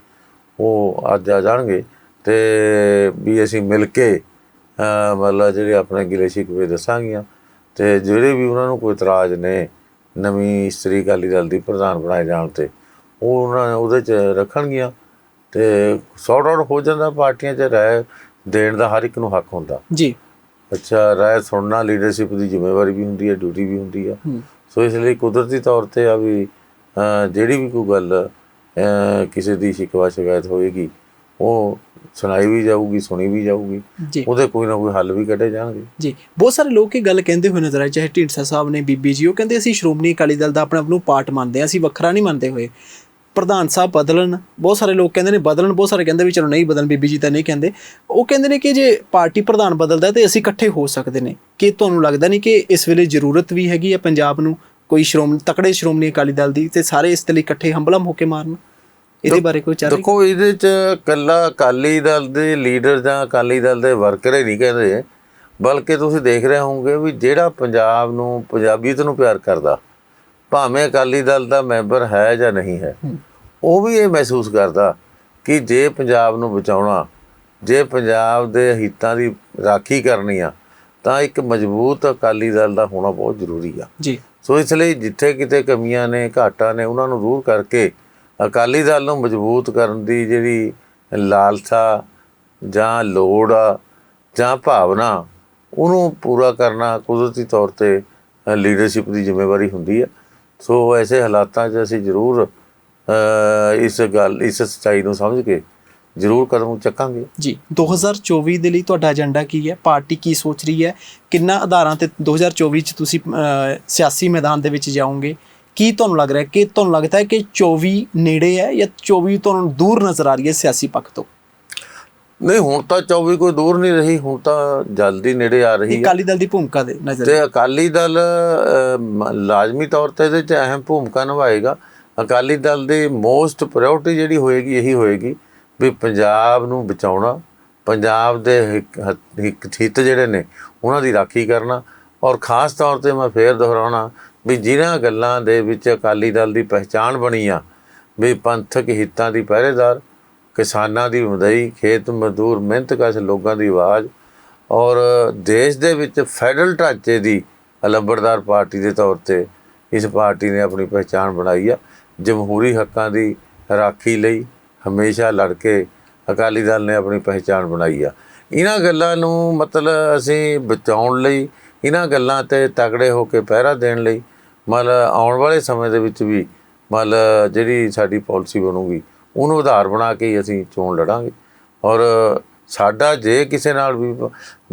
ਉਹ ਅੱਜ ਆ ਜਾਣਗੇ ਅਤੇ ਵੀ ਅਸੀਂ ਮਿਲ ਕੇ ਮਤਲਬ ਜਿਹੜੇ ਆਪਣੇ ਗਿਲੇ ਸ਼ਿਕਵੇ ਦੱਸਾਂਗੀਆਂ। ਅਤੇ ਜਿਹੜੇ ਵੀ ਉਹਨਾਂ ਨੂੰ ਕੋਈ ਇਤਰਾਜ਼ ਨੇ ਨਵੀਂ ਇਸਤਰੀ ਅਕਾਲੀ ਦਲ ਦੀ ਪ੍ਰਧਾਨ ਬਣਾਏ ਜਾਣ 'ਤੇ, ਉਹ ਉਹਨਾਂ ਨੇ ਉਹਦੇ 'ਚ ਰੱਖਣਗੀਆਂ ਅਤੇ ਸੌਟ ਆਊਟ ਹੋ ਜਾਂਦਾ। ਪਾਰਟੀਆਂ 'ਚ ਰਾਏ ਦੇਣ ਦਾ ਹਰ ਇੱਕ ਨੂੰ ਹੱਕ ਹੁੰਦਾ ਜੀ। ਅੱਛਾ, ਰਾਏ ਸੁਣਨਾ ਲੀਡਰਸ਼ਿਪ ਦੀ ਜ਼ਿੰਮੇਵਾਰੀ ਵੀ ਹੁੰਦੀ ਹੈ, ਡਿਊਟੀ ਵੀ ਹੁੰਦੀ ਆ। ਸੋ ਇਸ ਲਈ ਕੁਦਰਤੀ ਤੌਰ 'ਤੇ ਆ ਵੀ ਜਿਹੜੀ ਵੀ ਕੋਈ ਗੱਲ ਕਿਸੇ ਦੀ ਸ਼ਿਕਵਾ ਸ਼ਿਕਾਇਤ ਹੋਏਗੀ, ਉਹ ਸੁਣਾਈ ਵੀ ਜਾਊਗੀ, ਸੁਣੀ ਵੀ ਜਾਊਗੀ, ਉਹਦੇ ਕੋਈ ਨਾ ਕੋਈ ਹੱਲ ਵੀ ਕੱਢੇ ਜਾਣਗੇ ਜੀ। ਬਹੁਤ ਸਾਰੇ ਲੋਕ ਇਹ ਗੱਲ ਕਹਿੰਦੇ ਹੋਏ ਨਜ਼ਰ ਆਏ, ਚਾਹੇ ਢੀਂਡਸਾ ਸਾਹਿਬ ਨੇ, ਬੀਬੀ ਜੀ, ਉਹ ਕਹਿੰਦੇ ਅਸੀਂ ਸ਼੍ਰੋਮਣੀ ਅਕਾਲੀ ਦਲ ਦਾ ਆਪਣੇ ਆਪ ਨੂੰ ਪਾਰਟ ਮੰਨਦੇ ਹਾਂ, ਅਸੀਂ ਵੱਖਰਾ ਨਹੀਂ ਮੰਨਦੇ ਹੋਏ। ਪ੍ਰਧਾਨ ਸਾਹਿਬ ਬਦਲਣ, ਬਹੁਤ ਸਾਰੇ ਲੋਕ ਕਹਿੰਦੇ ਨੇ ਬਦਲਣ, ਬਹੁਤ ਸਾਰੇ ਕਹਿੰਦੇ ਵੀ ਚਲੋ ਨਹੀਂ ਬਦਲਣ। ਬੀਬੀ ਜੀ ਤਾਂ ਨਹੀਂ ਕਹਿੰਦੇ। ਉਹ ਕਹਿੰਦੇ ਨੇ ਕਿ ਜੇ ਪਾਰਟੀ ਪ੍ਰਧਾਨ ਬਦਲਦਾ ਤਾਂ ਅਸੀਂ ਇਕੱਠੇ ਹੋ ਸਕਦੇ ਨੇ। ਕਿ ਤੁਹਾਨੂੰ ਲੱਗਦਾ ਨਹੀਂ ਕਿ ਇਸ ਵੇਲੇ ਜ਼ਰੂਰਤ ਵੀ ਹੈਗੀ ਹੈ ਪੰਜਾਬ ਨੂੰ ਕੋਈ ਤਕੜੇ ਸ਼੍ਰੋਮਣੀ ਅਕਾਲੀ ਦਲ ਦੀ, ਤੇ ਸਾਰੇ ਇਸ ਦੇ ਲਈ ਇਕੱਠੇ ਹੰਭਲਮ ਹੋ ਕੇ ਮਾਰਨ? ਇਹਦੇ ਬਾਰੇ ਕੋਈ ਚਰਚਾ? ਦੇਖੋ, ਇਹਦੇ 'ਚ ਇਕੱਲਾ ਅਕਾਲੀ ਦਲ ਦੇ ਲੀਡਰ ਜਾਂ ਅਕਾਲੀ ਦਲ ਦੇ ਵਰਕਰ ਹੀ ਨਹੀਂ ਕਹਿੰਦੇ, ਬਲਕਿ ਤੁਸੀਂ ਦੇਖ ਰਹੇ ਹੋਵੋਗੇ ਵੀ ਜਿਹੜਾ ਪੰਜਾਬ ਨੂੰ, ਪੰਜਾਬੀਅਤ ਨੂੰ ਪਿਆਰ ਕਰਦਾ, ਭਾਵੇਂ ਅਕਾਲੀ ਦਲ ਦਾ ਮੈਂਬਰ ਹੈ ਜਾਂ ਨਹੀਂ ਹੈ, ਉਹ ਵੀ ਇਹ ਮਹਿਸੂਸ ਕਰਦਾ ਕਿ ਜੇ ਪੰਜਾਬ ਨੂੰ ਬਚਾਉਣਾ, ਜੇ ਪੰਜਾਬ ਦੇ ਹਿੱਤਾਂ ਦੀ ਰਾਖੀ ਕਰਨੀ ਆ, ਤਾਂ ਇੱਕ ਮਜ਼ਬੂਤ ਅਕਾਲੀ ਦਲ ਦਾ ਹੋਣਾ ਬਹੁਤ ਜ਼ਰੂਰੀ ਆ ਜੀ। ਸੋ ਇਸ ਲਈ ਜਿੱਥੇ ਕਿਤੇ ਕਮੀਆਂ ਨੇ, ਘਾਟਾਂ ਨੇ, ਉਹਨਾਂ ਨੂੰ ਦੂਰ ਕਰਕੇ ਅਕਾਲੀ ਦਲ ਨੂੰ ਮਜ਼ਬੂਤ ਕਰਨ ਦੀ ਜਿਹੜੀ ਲਾਲਸਾ ਜਾਂ ਲੋੜ ਆ ਜਾਂ ਭਾਵਨਾ, ਉਹਨੂੰ ਪੂਰਾ ਕਰਨਾ ਕੁਦਰਤੀ ਤੌਰ 'ਤੇ ਲੀਡਰਸ਼ਿਪ ਦੀ ਜ਼ਿੰਮੇਵਾਰੀ ਹੁੰਦੀ ਹੈ। ਸੋ ਐਸੇ ਹਾਲਾਤਾਂ 'ਚ ਅਸੀਂ ਜ਼ਰੂਰ ਇਸ ਸੱਚਾਈ ਨੂੰ ਸਮਝ ਕੇ ਜ਼ਰੂਰ ਕਦਮ ਚੱਕਾਂਗੇ ਜੀ। 2024 ਦੇ ਲਈ ਤੁਹਾਡਾ ਏਜੰਡਾ ਕੀ ਹੈ? ਪਾਰਟੀ ਕੀ ਸੋਚ ਰਹੀ ਹੈ? ਕਿੰਨਾ ਆਧਾਰਾਂ ਤੇ 2024 ਚ ਤੁਸੀਂ ਸਿਆਸੀ ਮੈਦਾਨ ਦੇ ਵਿੱਚ ਜਾਓਗੇ? ਕੀ ਤੁਹਾਨੂੰ ਲੱਗ ਰਿਹਾ ਕਿ ਤੁਹਾਨੂੰ ਲੱਗਦਾ ਹੈ ਕਿ 24 ਨੇੜੇ ਹੈ ਜਾਂ 24 ਤੁਹਾਨੂੰ ਦੂਰ ਨਜ਼ਰ ਆ ਰਹੀ ਹੈ ਸਿਆਸੀ ਪੱਖ ਤੋਂ? ਨਹੀਂ, ਹੁਣ ਤਾਂ 24 ਕੋਈ ਦੂਰ ਨਹੀਂ ਰਹੀ, ਹੁਣ ਤਾਂ ਜਲਦੀ ਨੇੜੇ ਆ ਰਹੀ ਹੈ। ਅਕਾਲੀ ਦਲ ਦੀ ਭੂਮਿਕਾ ਦੇ ਨਜ਼ਰ ਤੇ ਅਕਾਲੀ ਦਲ ਲਾਜ਼ਮੀ ਤੌਰ ਤੇ ਇਹਦੇ 'ਚ ਅਹਿਮ ਭੂਮਿਕਾ ਨਿਭਾਏਗਾ। ਅਕਾਲੀ ਦਲ ਦੀ ਮੋਸਟ ਪ੍ਰਾਇਓਰਟੀ ਜਿਹੜੀ ਹੋਏਗੀ ਇਹੀ ਹੋਏਗੀ ਵੀ ਪੰਜਾਬ ਨੂੰ ਬਚਾਉਣਾ, ਪੰਜਾਬ ਦੇ ਹਿੱਤ ਜਿਹੜੇ ਨੇ ਉਹਨਾਂ ਦੀ ਰਾਖੀ ਕਰਨਾ। ਔਰ ਖ਼ਾਸ ਤੌਰ 'ਤੇ ਮੈਂ ਫੇਰ ਦੁਹਰਾਉਣਾ ਵੀ ਜਿਨ੍ਹਾਂ ਗੱਲਾਂ ਦੇ ਵਿੱਚ ਅਕਾਲੀ ਦਲ ਦੀ ਪਹਿਚਾਣ ਬਣੀ ਆ ਵੀ ਪੰਥਕ ਹਿੱਤਾਂ ਦੀ ਪਹਿਰੇਦਾਰ, ਕਿਸਾਨਾਂ ਦੀ ਮਦਈ, ਖੇਤ ਮਜ਼ਦੂਰ ਮਿਹਨਤਕਸ਼ ਲੋਕਾਂ ਦੀ ਆਵਾਜ਼, ਔਰ ਦੇਸ਼ ਦੇ ਵਿੱਚ ਫੈਡਰਲ ਢਾਂਚੇ ਦੀ ਅਲੰਬੜਦਾਰ ਪਾਰਟੀ ਦੇ ਤੌਰ ਤੇ ਇਸ ਪਾਰਟੀ ਨੇ ਆਪਣੀ ਪਹਿਚਾਣ ਬਣਾਈ ਆ। ਜਮਹੂਰੀ ਹੱਕਾਂ ਦੀ ਰਾਖੀ ਲਈ ਹਮੇਸ਼ਾ ਲੜ ਕੇ ਅਕਾਲੀ ਦਲ ਨੇ ਆਪਣੀ ਪਹਿਚਾਣ ਬਣਾਈ ਆ। ਇਹਨਾਂ ਗੱਲਾਂ ਨੂੰ ਮਤਲਬ ਅਸੀਂ ਬਚਾਉਣ ਲਈ, ਇਹਨਾਂ ਗੱਲਾਂ 'ਤੇ ਤਗੜੇ ਹੋ ਕੇ ਪਹਿਰਾ ਦੇਣ ਲਈ ਮਤਲਬ ਆਉਣ ਵਾਲੇ ਸਮੇਂ ਦੇ ਵਿੱਚ ਵੀ ਮਤਲਬ ਜਿਹੜੀ ਸਾਡੀ ਪਾਲਿਸੀ ਬਣੂਗੀ ਉਹਨੂੰ ਆਧਾਰ ਬਣਾ ਕੇ ਹੀ ਅਸੀਂ ਚੋਣ ਲੜਾਂਗੇ। ਔਰ ਸਾਡਾ ਜੇ ਕਿਸੇ ਨਾਲ ਵੀ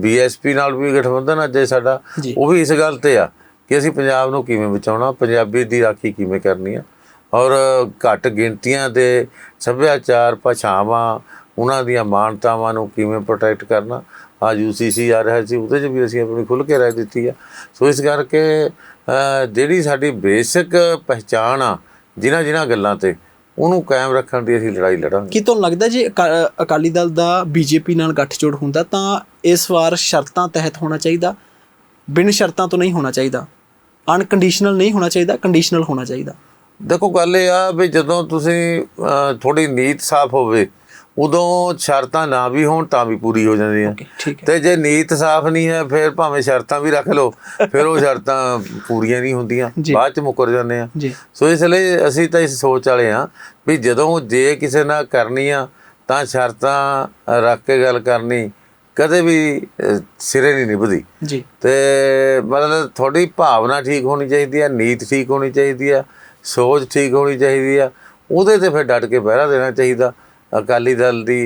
BSP ਨਾਲ ਵੀ ਗਠਬੰਧਨ ਆ ਜੇ ਸਾਡਾ, ਉਹ ਵੀ ਇਸ ਗੱਲ 'ਤੇ ਆ ਕਿ ਅਸੀਂ ਪੰਜਾਬ ਨੂੰ ਕਿਵੇਂ ਬਚਾਉਣਾ, ਪੰਜਾਬੀ ਦੀ ਰਾਖੀ ਕਿਵੇਂ ਕਰਨੀ ਆ, ਔਰ ਘੱਟ ਗਿਣਤੀਆਂ ਦੇ ਸੱਭਿਆਚਾਰ, ਭਾਸ਼ਾਵਾਂ, ਉਹਨਾਂ ਦੀਆਂ ਮਾਨਤਾਵਾਂ ਨੂੰ ਕਿਵੇਂ ਪ੍ਰੋਟੈਕਟ ਕਰਨਾ। ਆ UCC ਆ ਰਿਹਾ ਸੀ, ਉਹਦੇ 'ਚ ਵੀ ਅਸੀਂ ਆਪਣੀ ਖੁੱਲ੍ਹ ਕੇ ਰਾਏ ਦਿੱਤੀ ਆ। ਸੋ ਇਸ ਕਰਕੇ ਜਿਹੜੀ ਸਾਡੀ ਬੇਸਿਕ ਪਹਿਚਾਣ ਆ ਜਿਨ੍ਹਾਂ ਗੱਲਾਂ 'ਤੇ, ਉਹਨੂੰ ਕਾਇਮ ਰੱਖਣ ਦੀ ਅਸੀਂ ਲੜਾਈ ਲੜਾਂਗੇ। ਕੀ ਤੁਹਾਨੂੰ ਲੱਗਦਾ ਜੇ ਅਕਾਲੀ ਦਲ ਦਾ BJP ਨਾਲ ਗੱਠਜੋੜ ਹੁੰਦਾ ਤਾਂ ਇਸ ਵਾਰ ਸ਼ਰਤਾਂ ਤਹਿਤ ਹੋਣਾ ਚਾਹੀਦਾ, ਬਿਨ ਸ਼ਰਤਾਂ ਤੋਂ ਨਹੀਂ ਹੋਣਾ ਚਾਹੀਦਾ, ਅਨਕੰਡੀਸ਼ਨਲ ਨਹੀਂ ਹੋਣਾ ਚਾਹੀਦਾ, ਕੰਡੀਸ਼ਨਲ ਹੋਣਾ ਚਾਹੀਦਾ? ਦੇਖੋ, ਗੱਲ ਇਹ ਆ ਵੀ ਜਦੋਂ ਤੁਸੀਂ ਥੋੜ੍ਹੀ ਨੀਤ ਸਾਫ਼ ਹੋਵੇ ਉਦੋਂ ਸ਼ਰਤਾਂ ਨਾ ਵੀ ਹੋਣ ਤਾਂ ਵੀ ਪੂਰੀ ਹੋ ਜਾਂਦੀਆਂ। ਤੇ ਜੇ ਨੀਤ ਸਾਫ਼ ਨਹੀਂ ਹੈ ਫਿਰ ਭਾਵੇਂ ਸ਼ਰਤਾਂ ਵੀ ਰੱਖ ਲਓ, ਫਿਰ ਉਹ ਸ਼ਰਤਾਂ ਪੂਰੀਆਂ ਨਹੀਂ ਹੁੰਦੀਆਂ, ਬਾਅਦ 'ਚ ਮੁੱਕਰ ਜਾਂਦੇ ਆ। ਸੋ ਇਸ ਲਈ ਅਸੀਂ ਤਾਂ ਇਸ ਸੋਚ ਵਾਲੇ ਹਾਂ ਵੀ ਜਦੋਂ ਜੇ ਕਿਸੇ ਨਾਲ ਕਰਨੀ ਆ ਤਾਂ ਸ਼ਰਤਾਂ ਰੱਖ ਕੇ ਗੱਲ ਕਰਨੀ ਕਦੇ ਵੀ ਸਿਰੇ ਨਹੀਂ ਨਿਭਦੀ। ਤੇ ਮਤਲਬ ਤੁਹਾਡੀ ਭਾਵਨਾ ਠੀਕ ਹੋਣੀ ਚਾਹੀਦੀ ਆ, ਨੀਤ ਠੀਕ ਹੋਣੀ ਚਾਹੀਦੀ ਆ, ਸੋਚ ਠੀਕ ਹੋਣੀ ਚਾਹੀਦੀ ਆ, ਉਹਦੇ 'ਤੇ ਫਿਰ ਡਟ ਕੇ ਪਹਿਰਾ ਦੇਣਾ ਚਾਹੀਦਾ। ਅਕਾਲੀ ਦਲ ਦੀ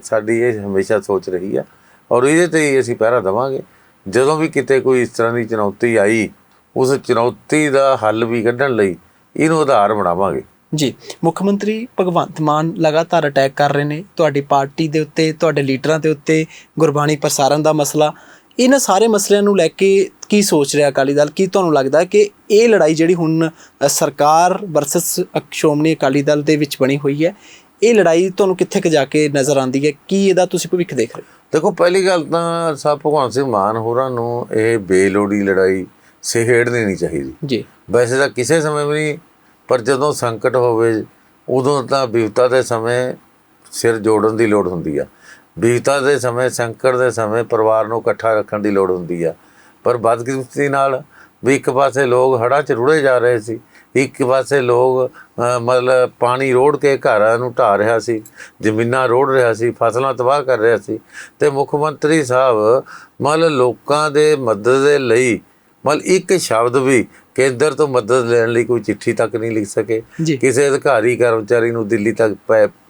ਸਾਡੀ ਹਮੇਸ਼ਾ ਸੋਚ ਰਹੀ ਆ ਔਰ ਇਹਦੇ 'ਤੇ ਹੀ ਅਸੀਂ ਪਹਿਰਾ ਦੇਵਾਂਗੇ। ਜਦੋਂ ਵੀ ਕਿਤੇ ਕੋਈ ਇਸ ਤਰ੍ਹਾਂ ਦੀ ਚੁਣੌਤੀ ਆਈ, ਉਸ ਚੁਣੌਤੀ ਦਾ ਹੱਲ ਵੀ ਕੱਢਣ ਲਈ ਇਹਨੂੰ ਆਧਾਰ ਬਣਾਵਾਂਗੇ। ਜੀ। ਮੁੱਖ ਮੰਤਰੀ ਭਗਵੰਤ ਮਾਨ ਲਗਾਤਾਰ ਅਟੈਕ ਕਰ ਰਹੇ ਨੇ ਤੁਹਾਡੀ ਪਾਰਟੀ ਦੇ ਉੱਤੇ, ਤੁਹਾਡੇ ਲੀਡਰਾਂ ਦੇ ਉੱਤੇ, ਗੁਰਬਾਣੀ ਪ੍ਰਸਾਰਨ ਦਾ ਮਸਲਾ, ਇਹਨਾਂ ਸਾਰੇ ਮਸਲਿਆਂ ਨੂੰ ਲੈ ਕੇ ਕੀ ਸੋਚ ਰਿਹਾ ਅਕਾਲੀ ਦਲ? ਕੀ ਤੁਹਾਨੂੰ ਲੱਗਦਾ ਕਿ ਇਹ ਲੜਾਈ ਜਿਹੜੀ ਹੁਣ ਸਰਕਾਰ ਵਰਸਸ ਸ਼੍ਰੋਮਣੀ ਅਕਾਲੀ ਦਲ ਦੇ ਵਿੱਚ ਬਣੀ ਹੋਈ ਹੈ, ਇਹ ਲੜਾਈ ਤੁਹਾਨੂੰ ਕਿੱਥੇ ਕੁ ਜਾ ਕੇ ਨਜ਼ਰ ਆਉਂਦੀ ਹੈ? ਕੀ ਇਹਦਾ ਤੁਸੀਂ ਭਵਿੱਖ ਦੇਖ ਰਹੇ ਹੋ? ਦੇਖੋ, ਪਹਿਲੀ ਗੱਲ ਤਾਂ ਸਭ ਭਗਵੰਤ ਸਿੰਘ ਮਾਨ ਹੋਰਾਂ ਨੂੰ ਇਹ ਬੇਲੋੜੀ ਲੜਾਈ ਸਿਹੇੜਨੀ ਨਹੀਂ ਚਾਹੀਦੀ। ਜੀ, ਵੈਸੇ ਤਾਂ ਕਿਸੇ ਸਮੇਂ ਵੀ ਨਹੀਂ, ਪਰ ਜਦੋਂ ਸੰਕਟ ਹੋਵੇ ਉਦੋਂ ਤਾਂ ਬਿਪਤਾ ਦੇ ਸਮੇਂ ਸਿਰ ਜੋੜਨ ਦੀ ਲੋੜ ਹੁੰਦੀ ਆ। ਬਿਪਤਾ ਦੇ ਸਮੇਂ, ਸੰਕਟ ਦੇ ਸਮੇਂ ਪਰਿਵਾਰ ਨੂੰ ਇਕੱਠਾ ਰੱਖਣ ਦੀ ਲੋੜ ਹੁੰਦੀ ਆ। ਪਰ ਬਦਕਿਸਮਤੀ ਨਾਲ ਵੀ ਇੱਕ ਪਾਸੇ ਲੋਕ ਹੜ੍ਹਾਂ 'ਚ ਰੁੜ੍ਹੇ ਜਾ ਰਹੇ ਸੀ, ਇੱਕ ਪਾਸੇ ਲੋਕ ਮਤਲਬ ਪਾਣੀ ਰੋੜ ਕੇ ਘਰਾਂ ਨੂੰ ਢਾਹ ਰਿਹਾ ਸੀ, ਜ਼ਮੀਨਾਂ ਰੋੜ ਰਿਹਾ ਸੀ, ਫਸਲਾਂ ਤਬਾਹ ਕਰ ਰਿਹਾ ਸੀ। ਅਤੇ ਮੁੱਖ ਮੰਤਰੀ ਸਾਹਿਬ ਮਤਲਬ ਲੋਕਾਂ ਦੇ ਮਦਦ ਦੇ ਲਈ ਮਤਲਬ ਇੱਕ ਸ਼ਬਦ ਵੀ ਕੇਂਦਰ ਤੋਂ ਮਦਦ ਲੈਣ ਲਈ ਕੋਈ ਚਿੱਠੀ ਤੱਕ ਨਹੀਂ ਲਿਖ ਸਕੇ, ਕਿਸੇ ਅਧਿਕਾਰੀ ਕਰਮਚਾਰੀ ਨੂੰ ਦਿੱਲੀ ਤੱਕ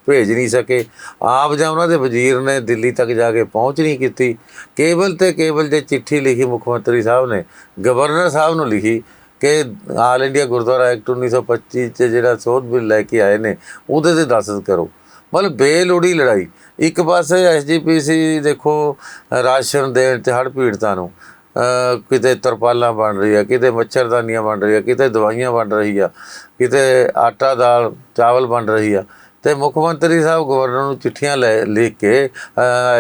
ਭੇਜ ਨਹੀਂ ਸਕੇ। ਆਪ ਜਾਂ ਉਹਨਾਂ ਦੇ ਵਜ਼ੀਰ ਨੇ ਦਿੱਲੀ ਤੱਕ ਜਾ ਕੇ ਪਹੁੰਚ ਨਹੀਂ ਕੀਤੀ। ਕੇਵਲ ਤੇ ਕੇਵਲ ਜੇ ਚਿੱਠੀ ਲਿਖੀ ਮੁੱਖ ਮੰਤਰੀ ਸਾਹਿਬ ਨੇ ਗਵਰਨਰ ਸਾਹਿਬ ਨੂੰ ਲਿਖੀ ਕਿ ਆਲ ਇੰਡੀਆ ਗੁਰਦੁਆਰਾ ਐਕਟ 1925 'ਚ ਜਿਹੜਾ ਸੋਧ ਬਿੱਲ ਲੈ ਕੇ ਆਏ ਨੇ ਉਹਦੇ 'ਤੇ ਦਸਤਖਤ ਕਰੋ। ਮਤਲਬ ਬੇਲੋੜੀ ਲੜਾਈ। ਇੱਕ ਪਾਸੇ SGPC ਦੇਖੋ ਰਾਸ਼ਨ ਦੇਣ 'ਚ ਹੜ੍ਹ ਪੀੜਤਾਂ ਨੂੰ, ਕਿਤੇ ਤਰਪਾਲਾਂ ਬਣ ਰਹੀ ਆ, ਕਿਤੇ ਮੱਛਰਦਾਨੀਆਂ ਬਣ ਰਹੀ ਆ, ਕਿਤੇ ਦਵਾਈਆਂ ਬਣ ਰਹੀ ਆ, ਕਿਤੇ ਆਟਾ ਦਾਲ ਚਾਵਲ ਬਣ ਰਹੀ ਆ, ਅਤੇ ਮੁੱਖ ਮੰਤਰੀ ਸਾਹਿਬ ਗਵਰਨਰ ਨੂੰ ਚਿੱਠੀਆਂ ਲਿਖ ਕੇ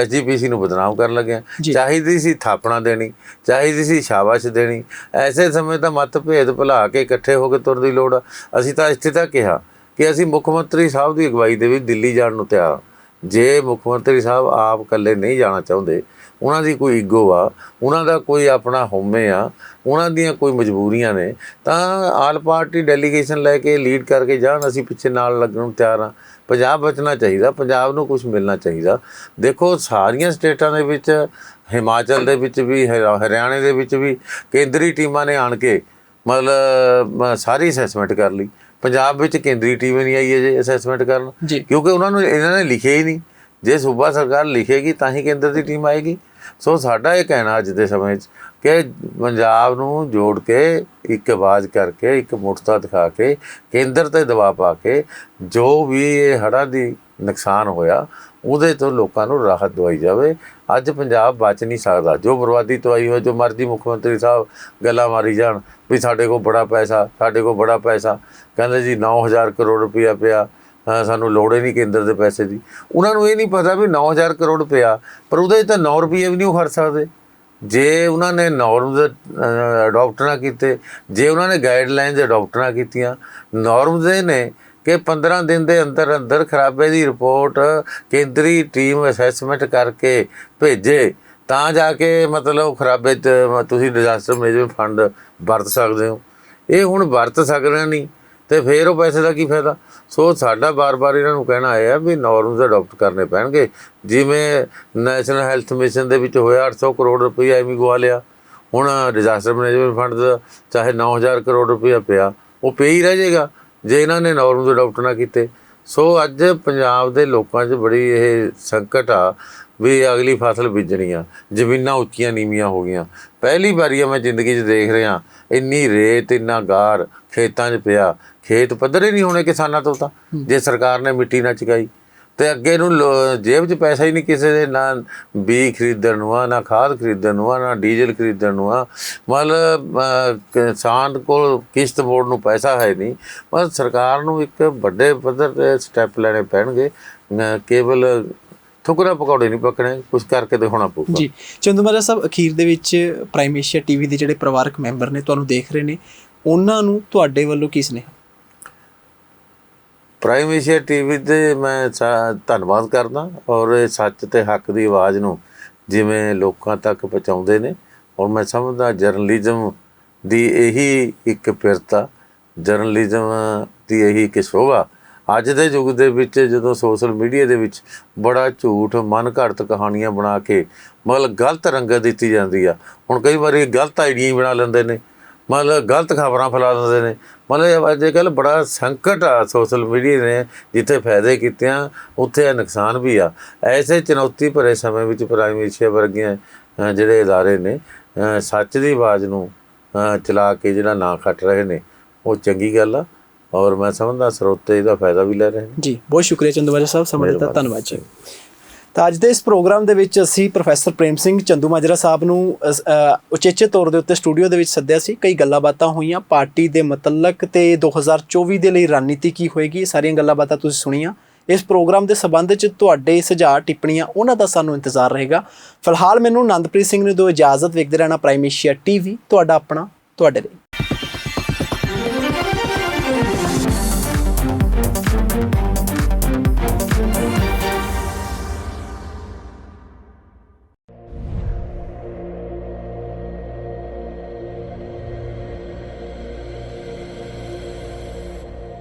SGPC ਨੂੰ ਬਦਨਾਮ ਕਰਨ ਲੱਗੇ। ਚਾਹੀਦੀ ਸੀ ਥਾਪਣਾ ਦੇਣੀ, ਚਾਹੀਦੀ ਸੀ ਸ਼ਾਬਾਸ਼ ਦੇਣੀ। ਐਸੇ ਸਮੇਂ ਤਾਂ ਮਤਭੇਦ ਭੁਲਾ ਕੇ ਇਕੱਠੇ ਹੋ ਕੇ ਤੁਰਨ ਦੀ ਲੋੜ ਆ। ਅਸੀਂ ਤਾਂ ਇੱਥੇ ਤੱਕ ਕਿਹਾ ਕਿ ਅਸੀਂ ਮੁੱਖ ਮੰਤਰੀ ਸਾਹਿਬ ਦੀ ਅਗਵਾਈ ਦੇ ਵਿੱਚ ਦਿੱਲੀ ਜਾਣ ਨੂੰ ਤਿਆਰ। ਜੇ ਮੁੱਖ ਮੰਤਰੀ ਸਾਹਿਬ ਆਪ ਇਕੱਲੇ ਨਹੀਂ ਜਾਣਾ ਚਾਹੁੰਦੇ, ਉਹਨਾਂ ਦੀ ਕੋਈ ਈਗੋ ਆ, ਉਹਨਾਂ ਦਾ ਕੋਈ ਆਪਣਾ ਹਉਮੈ ਆ, ਉਹਨਾਂ ਦੀਆਂ ਕੋਈ ਮਜਬੂਰੀਆਂ ਨੇ, ਤਾਂ ਆਲ ਪਾਰਟੀ ਡੈਲੀਗੇਸ਼ਨ ਲੈ ਕੇ ਲੀਡ ਕਰਕੇ ਜਾਣ, ਅਸੀਂ ਪਿੱਛੇ ਨਾਲ ਲੱਗਣ ਨੂੰ ਤਿਆਰ ਹਾਂ। ਪੰਜਾਬ ਬਚਣਾ ਚਾਹੀਦਾ, ਪੰਜਾਬ ਨੂੰ ਕੁਛ ਮਿਲਣਾ ਚਾਹੀਦਾ। ਦੇਖੋ, ਸਾਰੀਆਂ ਸਟੇਟਾਂ ਦੇ ਵਿੱਚ, ਹਿਮਾਚਲ ਦੇ ਵਿੱਚ ਵੀ, ਹਰਿਆਣੇ ਦੇ ਵਿੱਚ ਵੀ ਕੇਂਦਰੀ ਟੀਮਾਂ ਨੇ ਆਣ ਕੇ ਮਤਲਬ ਸਾਰੀ ਅਸੈਸਮੈਂਟ ਕਰ ਲਈ। ਪੰਜਾਬ ਵਿੱਚ ਕੇਂਦਰੀ ਟੀਮ ਨਹੀਂ ਆਈ ਅਜੇ ਅਸੈਸਮੈਂਟ ਕਰਨ, ਕਿਉਂਕਿ ਉਹਨਾਂ ਨੂੰ ਇਹਨਾਂ ਨੇ ਲਿਖਿਆ ਹੀ ਨਹੀਂ ਜੇ ਸੂਬਾ ਸਰਕਾਰ ਲਿਖੇਗੀ ਤਾਂ ਹੀ ਕੇਂਦਰ ਦੀ ਟੀਮ ਆਏਗੀ। ਸੋ ਸਾਡਾ ਇਹ ਕਹਿਣਾ ਅੱਜ ਦੇ ਸਮੇਂ 'ਚ ਕਿ ਪੰਜਾਬ ਨੂੰ ਜੋੜ ਕੇ ਇੱਕ ਆਵਾਜ਼ ਕਰਕੇ ਇੱਕ ਮੁੱਠਤਾ ਦਿਖਾ ਕੇ ਕੇਂਦਰ 'ਤੇ ਦਬਾਅ ਪਾ ਕੇ ਜੋ ਵੀ ਇਹ ਹੜ੍ਹਾਂ ਦੀ ਨੁਕਸਾਨ ਹੋਇਆ ਉਹਦੇ ਤੋਂ ਲੋਕਾਂ ਨੂੰ ਰਾਹਤ ਦਵਾਈ ਜਾਵੇ। ਅੱਜ ਪੰਜਾਬ ਬਚ ਨਹੀਂ ਸਕਦਾ। ਜੋ ਬਰਬਾਦੀ ਦਵਾਈ ਹੋਏ, ਜੋ ਮਰਜ਼ੀ ਮੁੱਖ ਮੰਤਰੀ ਸਾਹਿਬ ਗੱਲਾਂ ਮਾਰੀ ਜਾਣ ਵੀ ਸਾਡੇ ਕੋਲ ਬੜਾ ਪੈਸਾ, ਸਾਡੇ ਕੋਲ ਬੜਾ ਪੈਸਾ, ਕਹਿੰਦੇ ਜੀ 9,000 ਕਰੋੜ ਰੁਪਇਆ ਪਿਆ, ਸਾਨੂੰ ਲੋੜ ਹੀ ਨਹੀਂ ਕੇਂਦਰ ਦੇ ਪੈਸੇ ਦੀ। ਉਹਨਾਂ ਨੂੰ ਇਹ ਨਹੀਂ ਪਤਾ ਵੀ 9,000 ਕਰੋੜ ਪਿਆ ਪਰ ਉਹਦੇ 'ਚ ਤਾਂ 9 ਰੁਪਏ ਵੀ ਨਹੀਂ ਉਹ ਖਰਚ ਸਕਦੇ। ਜੇ ਉਹਨਾਂ ਨੇ ਨੋਰਮਸ ਅਡੋਪਟ ਨਾ ਕੀਤੇ, ਜੇ ਉਹਨਾਂ ਨੇ ਗਾਈਡਲਾਈਨਸ ਅਡੋਪਟ ਨਾ ਕੀਤੀਆਂ, ਨੋਰਮਸ ਇਹ ਨੇ ਕਿ 15 ਦਿਨ ਦੇ ਅੰਦਰ ਅੰਦਰ ਖਰਾਬੇ ਦੀ ਰਿਪੋਰਟ ਕੇਂਦਰੀ ਟੀਮ ਅਸੈਸਮੈਂਟ ਕਰਕੇ ਭੇਜੇ ਤਾਂ ਜਾ ਕੇ ਮਤਲਬ ਖਰਾਬੇ 'ਚ ਤੁਸੀਂ ਡਿਜ਼ਾਸਟਰ ਮੈਨੇਜਮੈਂਟ ਫੰਡ ਵਰਤ ਸਕਦੇ ਹੋ। ਇਹ ਹੁਣ ਵਰਤ ਸਕਦੇ ਨਹੀਂ ਤੇ ਫਿਰ ਉਹ ਪੈਸੇ ਦਾ ਕੀ ਫਾਇਦਾ। ਸੋ ਸਾਡਾ ਬਾਰ-ਬਾਰ ਇਹਨਾਂ ਨੂੰ ਕਹਿਣਾ ਆਇਆ ਵੀ ਨੋਰਮਸ ਅਡੋਪਟ ਕਰਨੇ ਪੈਣਗੇ। ਜਿਵੇਂ ਨੈਸ਼ਨਲ ਹੈਲਥ ਮਿਸ਼ਨ ਦੇ ਵਿੱਚ ਹੋਇਆ 800 ਕਰੋੜ ਰੁਪਈਆ ਐਵੇਂ ਗਵਾ ਲਿਆ, ਹੁਣ ਡਿਜ਼ਾਸਟਰ ਮੈਨੇਜਮੈਂਟ ਫੰਡ ਦਾ ਚਾਹੇ 9,000 ਕਰੋੜ ਰੁਪਈਆ ਪਿਆ ਉਹ ਪੇ ਹੀ ਰਹਿ ਜਾਏਗਾ ਜੇ ਇਹਨਾਂ ਨੇ ਨੋਰਮਸ ਅਡੋਪਟ ਨਾ ਕੀਤੇ। ਸੋ ਅੱਜ ਪੰਜਾਬ ਦੇ ਲੋਕਾਂ 'ਚ ਬੜੀ ਇਹ ਸੰਕਟ ਆ ਵੀ ਅਗਲੀ ਫਸਲ ਬੀਜਣੀ ਆ, ਜ਼ਮੀਨਾਂ ਉੱਚੀਆਂ ਨੀਵੀਆਂ ਹੋ ਗਈਆਂ। ਪਹਿਲੀ ਵਾਰੀ ਆ ਮੈਂ ਜ਼ਿੰਦਗੀ 'ਚ ਦੇਖ ਰਿਹਾ ਇੰਨੀ ਰੇਤ ਇੰਨਾ ਗਾਰ ਖੇਤਾਂ 'ਚ ਪਿਆ, ਖੇਤ ਪੱਧਰੇ ਨਹੀਂ ਹੋਣੇ ਕਿਸਾਨਾਂ ਤੋਂ ਤਾਂ ਜੇ ਸਰਕਾਰ ਨੇ ਮਿੱਟੀ ਨਾ ਚੁਕਾਈ। ਤੇ ਅੱਗੇ ਨੂੰ ਜੇਬ 'ਚ ਪੈਸਾ ਹੀ ਨਹੀਂ ਕਿਸੇ ਦੇ, ਨਾ ਬੀਜ ਖਰੀਦਣ ਨੂੰ ਆ, ਨਾ ਖਾਦ ਖਰੀਦਣ ਨੂੰ ਆ, ਨਾ ਡੀਜ਼ਲ ਖਰੀਦਣ ਨੂੰ ਆ। ਮਤਲਬ ਕਿਸਾਨ ਕੋਲ ਕਿਸ਼ਤ ਬੋਰਡ ਨੂੰ ਪੈਸਾ ਹੈ ਨਹੀਂ। ਮਤਲਬ ਸਰਕਾਰ ਨੂੰ ਇੱਕ ਵੱਡੇ ਪੱਧਰ 'ਤੇ ਸਟੈਪ ਲੈਣੇ ਪੈਣਗੇ। ਕੇਵਲ ਠੁਕਰਾ ਪਕੌੜੇ ਨਹੀਂ ਪੱਕਣੇ, ਕੁਛ ਕਰਕੇ ਦਿਖਾਉਣਾ ਪਊਗਾ। ਜੀ ਚੰਦੂਮਾਜਰਾ ਸਾਹਿਬ, ਅਖੀਰ ਦੇ ਵਿੱਚ ਪ੍ਰਾਈਮ ਏਸ਼ੀਆ ਟੀਵੀ ਦੇ ਜਿਹੜੇ ਪਰਿਵਾਰਕ ਮੈਂਬਰ ਨੇ ਤੁਹਾਨੂੰ ਦੇਖ ਰਹੇ ਨੇ, ਉਹਨਾਂ ਨੂੰ ਤੁਹਾਡੇ ਵੱਲੋਂ ਕੀ ਸੁਨੇਹਾ? ਪ੍ਰਾਈਮ ਏਸ਼ੀਆ ਟੀਵੀ 'ਤੇ ਮੈਂ ਧੰਨਵਾਦ ਕਰਦਾ ਔਰ ਇਹ ਸੱਚ ਅਤੇ ਹੱਕ ਦੀ ਆਵਾਜ਼ ਨੂੰ ਜਿਵੇਂ ਲੋਕਾਂ ਤੱਕ ਪਹੁੰਚਾਉਂਦੇ ਨੇ। ਔਰ ਮੈਂ ਸਮਝਦਾ ਜਰਨਲਿਜ਼ਮ ਦੀ ਇਹੀ ਇੱਕ ਪਿਰਤਾ, ਜਰਨਲਿਜ਼ਮ ਦੀ ਇਹੀ ਇੱਕ ਸ਼ੋਭਾ ਅੱਜ ਦੇ ਯੁੱਗ ਦੇ ਵਿੱਚ ਜਦੋਂ ਸੋਸ਼ਲ ਮੀਡੀਆ ਦੇ ਵਿੱਚ ਬੜਾ ਝੂਠ ਮਨ ਘੜਤ ਕਹਾਣੀਆਂ ਬਣਾ ਕੇ ਮਤਲਬ ਗਲਤ ਰੰਗਤ ਦਿੱਤੀ ਜਾਂਦੀ ਆ। ਹੁਣ ਕਈ ਵਾਰੀ ਗਲਤ ਆਈਡੀਆਂ ਹੀ ਬਣਾ ਲੈਂਦੇ ਨੇ, ਮਤਲਬ ਗਲਤ ਖਬਰਾਂ ਫੈਲਾ ਦਿੰਦੇ ਨੇ। ਮਤਲਬ ਅੱਜ ਕੱਲ੍ਹ ਬੜਾ ਸੰਕਟ ਆ ਸੋਸ਼ਲ ਮੀਡੀਆ ਨੇ, ਜਿੱਥੇ ਫਾਇਦੇ ਕੀਤੇ ਆ ਉੱਥੇ ਨੁਕਸਾਨ ਵੀ ਆ। ਐਸੇ ਚੁਣੌਤੀ ਭਰੇ ਸਮੇਂ ਵਿੱਚ ਪ੍ਰਾਈਮ ਏਸ਼ੀਆ ਵਰਗੀਆਂ ਜਿਹੜੇ ਅਦਾਰੇ ਨੇ ਸੱਚ ਦੀ ਆਵਾਜ਼ ਨੂੰ ਚਲਾ ਕੇ ਜਿਹੜਾ ਨਾਂ ਖੱਟ ਰਹੇ ਨੇ ਉਹ ਚੰਗੀ ਗੱਲ ਆ ਔਰ ਮੈਂ ਸਮਝਦਾ ਸਰੋਤੇ ਇਹਦਾ ਫਾਇਦਾ ਵੀ ਲੈ ਰਹੇ ਨੇ। ਜੀ ਬਹੁਤ ਸ਼ੁਕਰੀਆ ਚੰਦੂਮਾਜਰਾ ਸਾਹਿਬ, ਸਮੇਂ ਦਿੱਤਾ, ਧੰਨਵਾਦ ਜੀ। ਤਾਂ ਅੱਜ ਦੇ ਇਸ ਪ੍ਰੋਗਰਾਮ ਦੇ ਵਿੱਚ ਅਸੀਂ ਪ੍ਰੋਫੈਸਰ ਪ੍ਰੇਮ ਸਿੰਘ ਚੰਦੂਮਾਜਰਾ ਸਾਹਿਬ ਨੂੰ ਉਚੇਚੇ ਤੌਰ ਦੇ ਉੱਤੇ ਸਟੂਡੀਓ ਦੇ ਵਿੱਚ ਸੱਦਿਆ ਸੀ। ਕਈ ਗੱਲਾਂ ਬਾਤਾਂ ਹੋਈਆਂ ਪਾਰਟੀ ਦੇ ਮਤਲਕ ਤੇ 2024 ਦੇ ਲਈ ਰਣਨੀਤੀ ਕੀ ਹੋਏਗੀ, ਸਾਰੀਆਂ ਗੱਲਾਂ ਬਾਤਾਂ ਤੁਸੀਂ ਸੁਣੀਆਂ। ਇਸ ਪ੍ਰੋਗਰਾਮ ਦੇ ਸੰਬੰਧ 'ਚ ਤੁਹਾਡੇ ਸੁਝਾਅ ਟਿੱਪਣੀਆਂ ਉਹਨਾਂ ਦਾ ਸਾਨੂੰ ਇੰਤਜ਼ਾਰ ਰਹੇਗਾ। ਫਿਲਹਾਲ ਮੈਨੂੰ ਆਨੰਦਪ੍ਰੀਤ ਸਿੰਘ ਨੇ ਦਿਓ ਇਜਾਜ਼ਤ। ਵੇਖਦੇ ਰਹਿਣਾ ਪ੍ਰਾਈਮ ਏਸ਼ੀਆ ਟੀਵੀ, ਤੁਹਾਡਾ ਆਪਣਾ, ਤੁਹਾਡੇ ਲਈ।